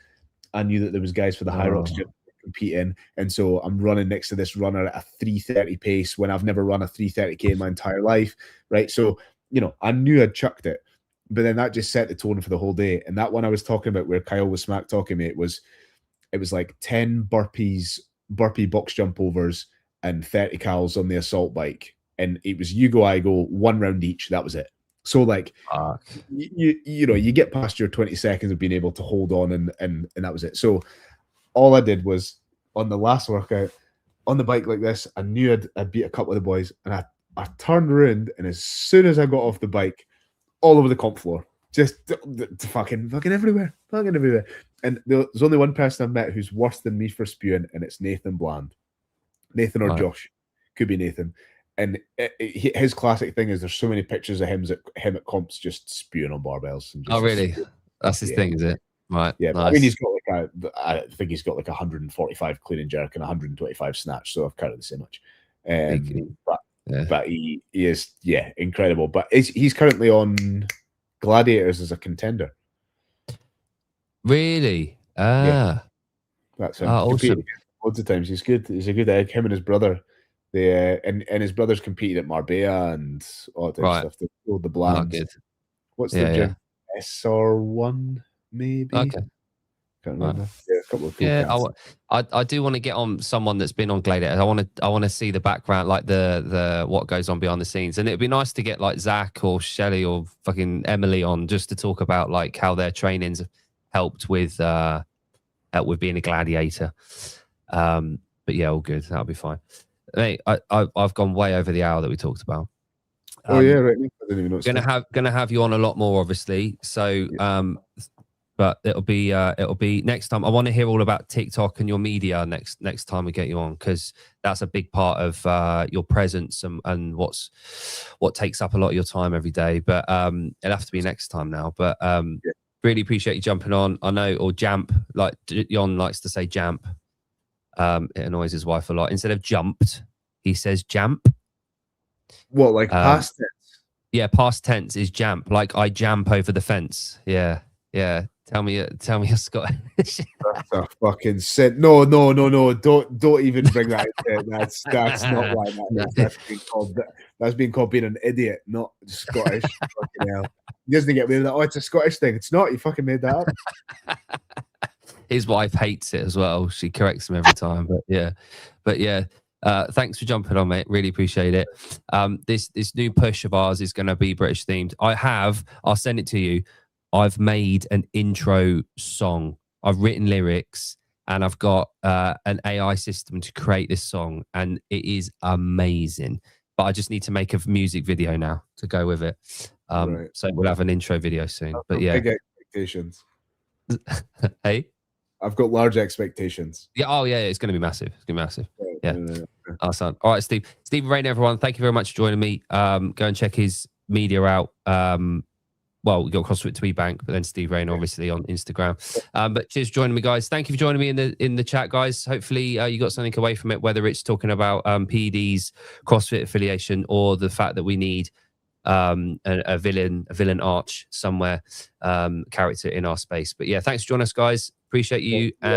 I knew that there was guys for the High Rocks gym competing, and so I'm running next to this runner at a 3:30 pace when I've never run a 3:30K in my entire life, right? So, you know, I knew I'd chucked it, but then that just set the tone for the whole day. And that one I was talking about where Kyle was smack talking me, it was like 10 burpee box jump overs and 30 cals on the assault bike, and it was you go, I go, 1 round each. That was it. So like you know, you get past your 20 seconds of being able to hold on, and that was it. So all I did was, on the last workout, on the bike like this, I knew I'd beat a couple of the boys, and I turned around, and as soon as I got off the bike, all over the comp floor, just fucking everywhere. And there's only one person I've met who's worse than me for spewing, and it's Nathan Bland. Nathan or Josh. Could be Nathan. And his classic thing is there's so many pictures of him at comps just spewing on barbells. And just, really? That's his thing, is it? Right. Yeah, nice. I mean, I think he's got like 145 clean and jerk and 125 snatch, so I've counted the same much. But but he is incredible. But he's currently on Gladiators as a contender. Really? Yeah, that's him. Awesome. Loads of times. He's good. He's a good egg. Him and his brother. They and his brothers competed at Marbella and all that type of stuff. They pulled the bland. Good. What's the gym? SR1 maybe. Okay. Can't remember. Yeah, a couple of cool I do want to get on someone that's been on Gladiator. I want to see the background, like the what goes on behind the scenes, and it'd be nice to get like Zach or Shelley or fucking Emily on just to talk about like how their trainings helped with being a gladiator. But yeah, all good. That'll be fine. Hey, I've gone way over the hour that we talked about. Oh yeah, right. I didn't even know. Gonna have you on a lot more, obviously. So but it'll be next time. I want to hear all about TikTok and your media next time we get you on, because that's a big part of your presence and what takes up a lot of your time every day. But it'll have to be next time now. But really appreciate you jumping on. I know, or Jamp, like Jon likes to say Jamp. It annoys his wife a lot. Instead of jumped, he says Jamp. What, like past tense? Yeah, past tense is jamp. Like I jamp over the fence. Yeah. Tell me you're Scottish. That's a fucking sin. No. Don't even bring that in. That's not why that is. That's being called being an idiot, not Scottish. Fucking hell. He doesn't get away with that. Oh, it's a Scottish thing. It's not. You fucking made that up. His wife hates it as well. She corrects him every time. But yeah. Thanks for jumping on, mate. Really appreciate it. This new push of ours is going to be British themed. I'll send it to you. I've made an intro song. I've written lyrics, and I've got an AI system to create this song, and it is amazing. But I just need to make a music video now to go with it. Right. So we'll have an intro video soon. But yeah, big expectations. Hey, I've got large expectations. Yeah. Oh yeah, it's going to be massive. It's going to be massive. Yeah. Awesome. All right, Stephen Rain, everyone. Thank you very much for joining me. Go and check his media out. Well, we got CrossFit Tweedbank, but then Steve Rain, obviously, on Instagram. But cheers for joining me, guys. Thank you for joining me in the chat, guys. Hopefully, you got something away from it, whether it's talking about PED's CrossFit affiliation or the fact that we need a villain arch somewhere, character in our space. But yeah, thanks for joining us, guys. Appreciate you. And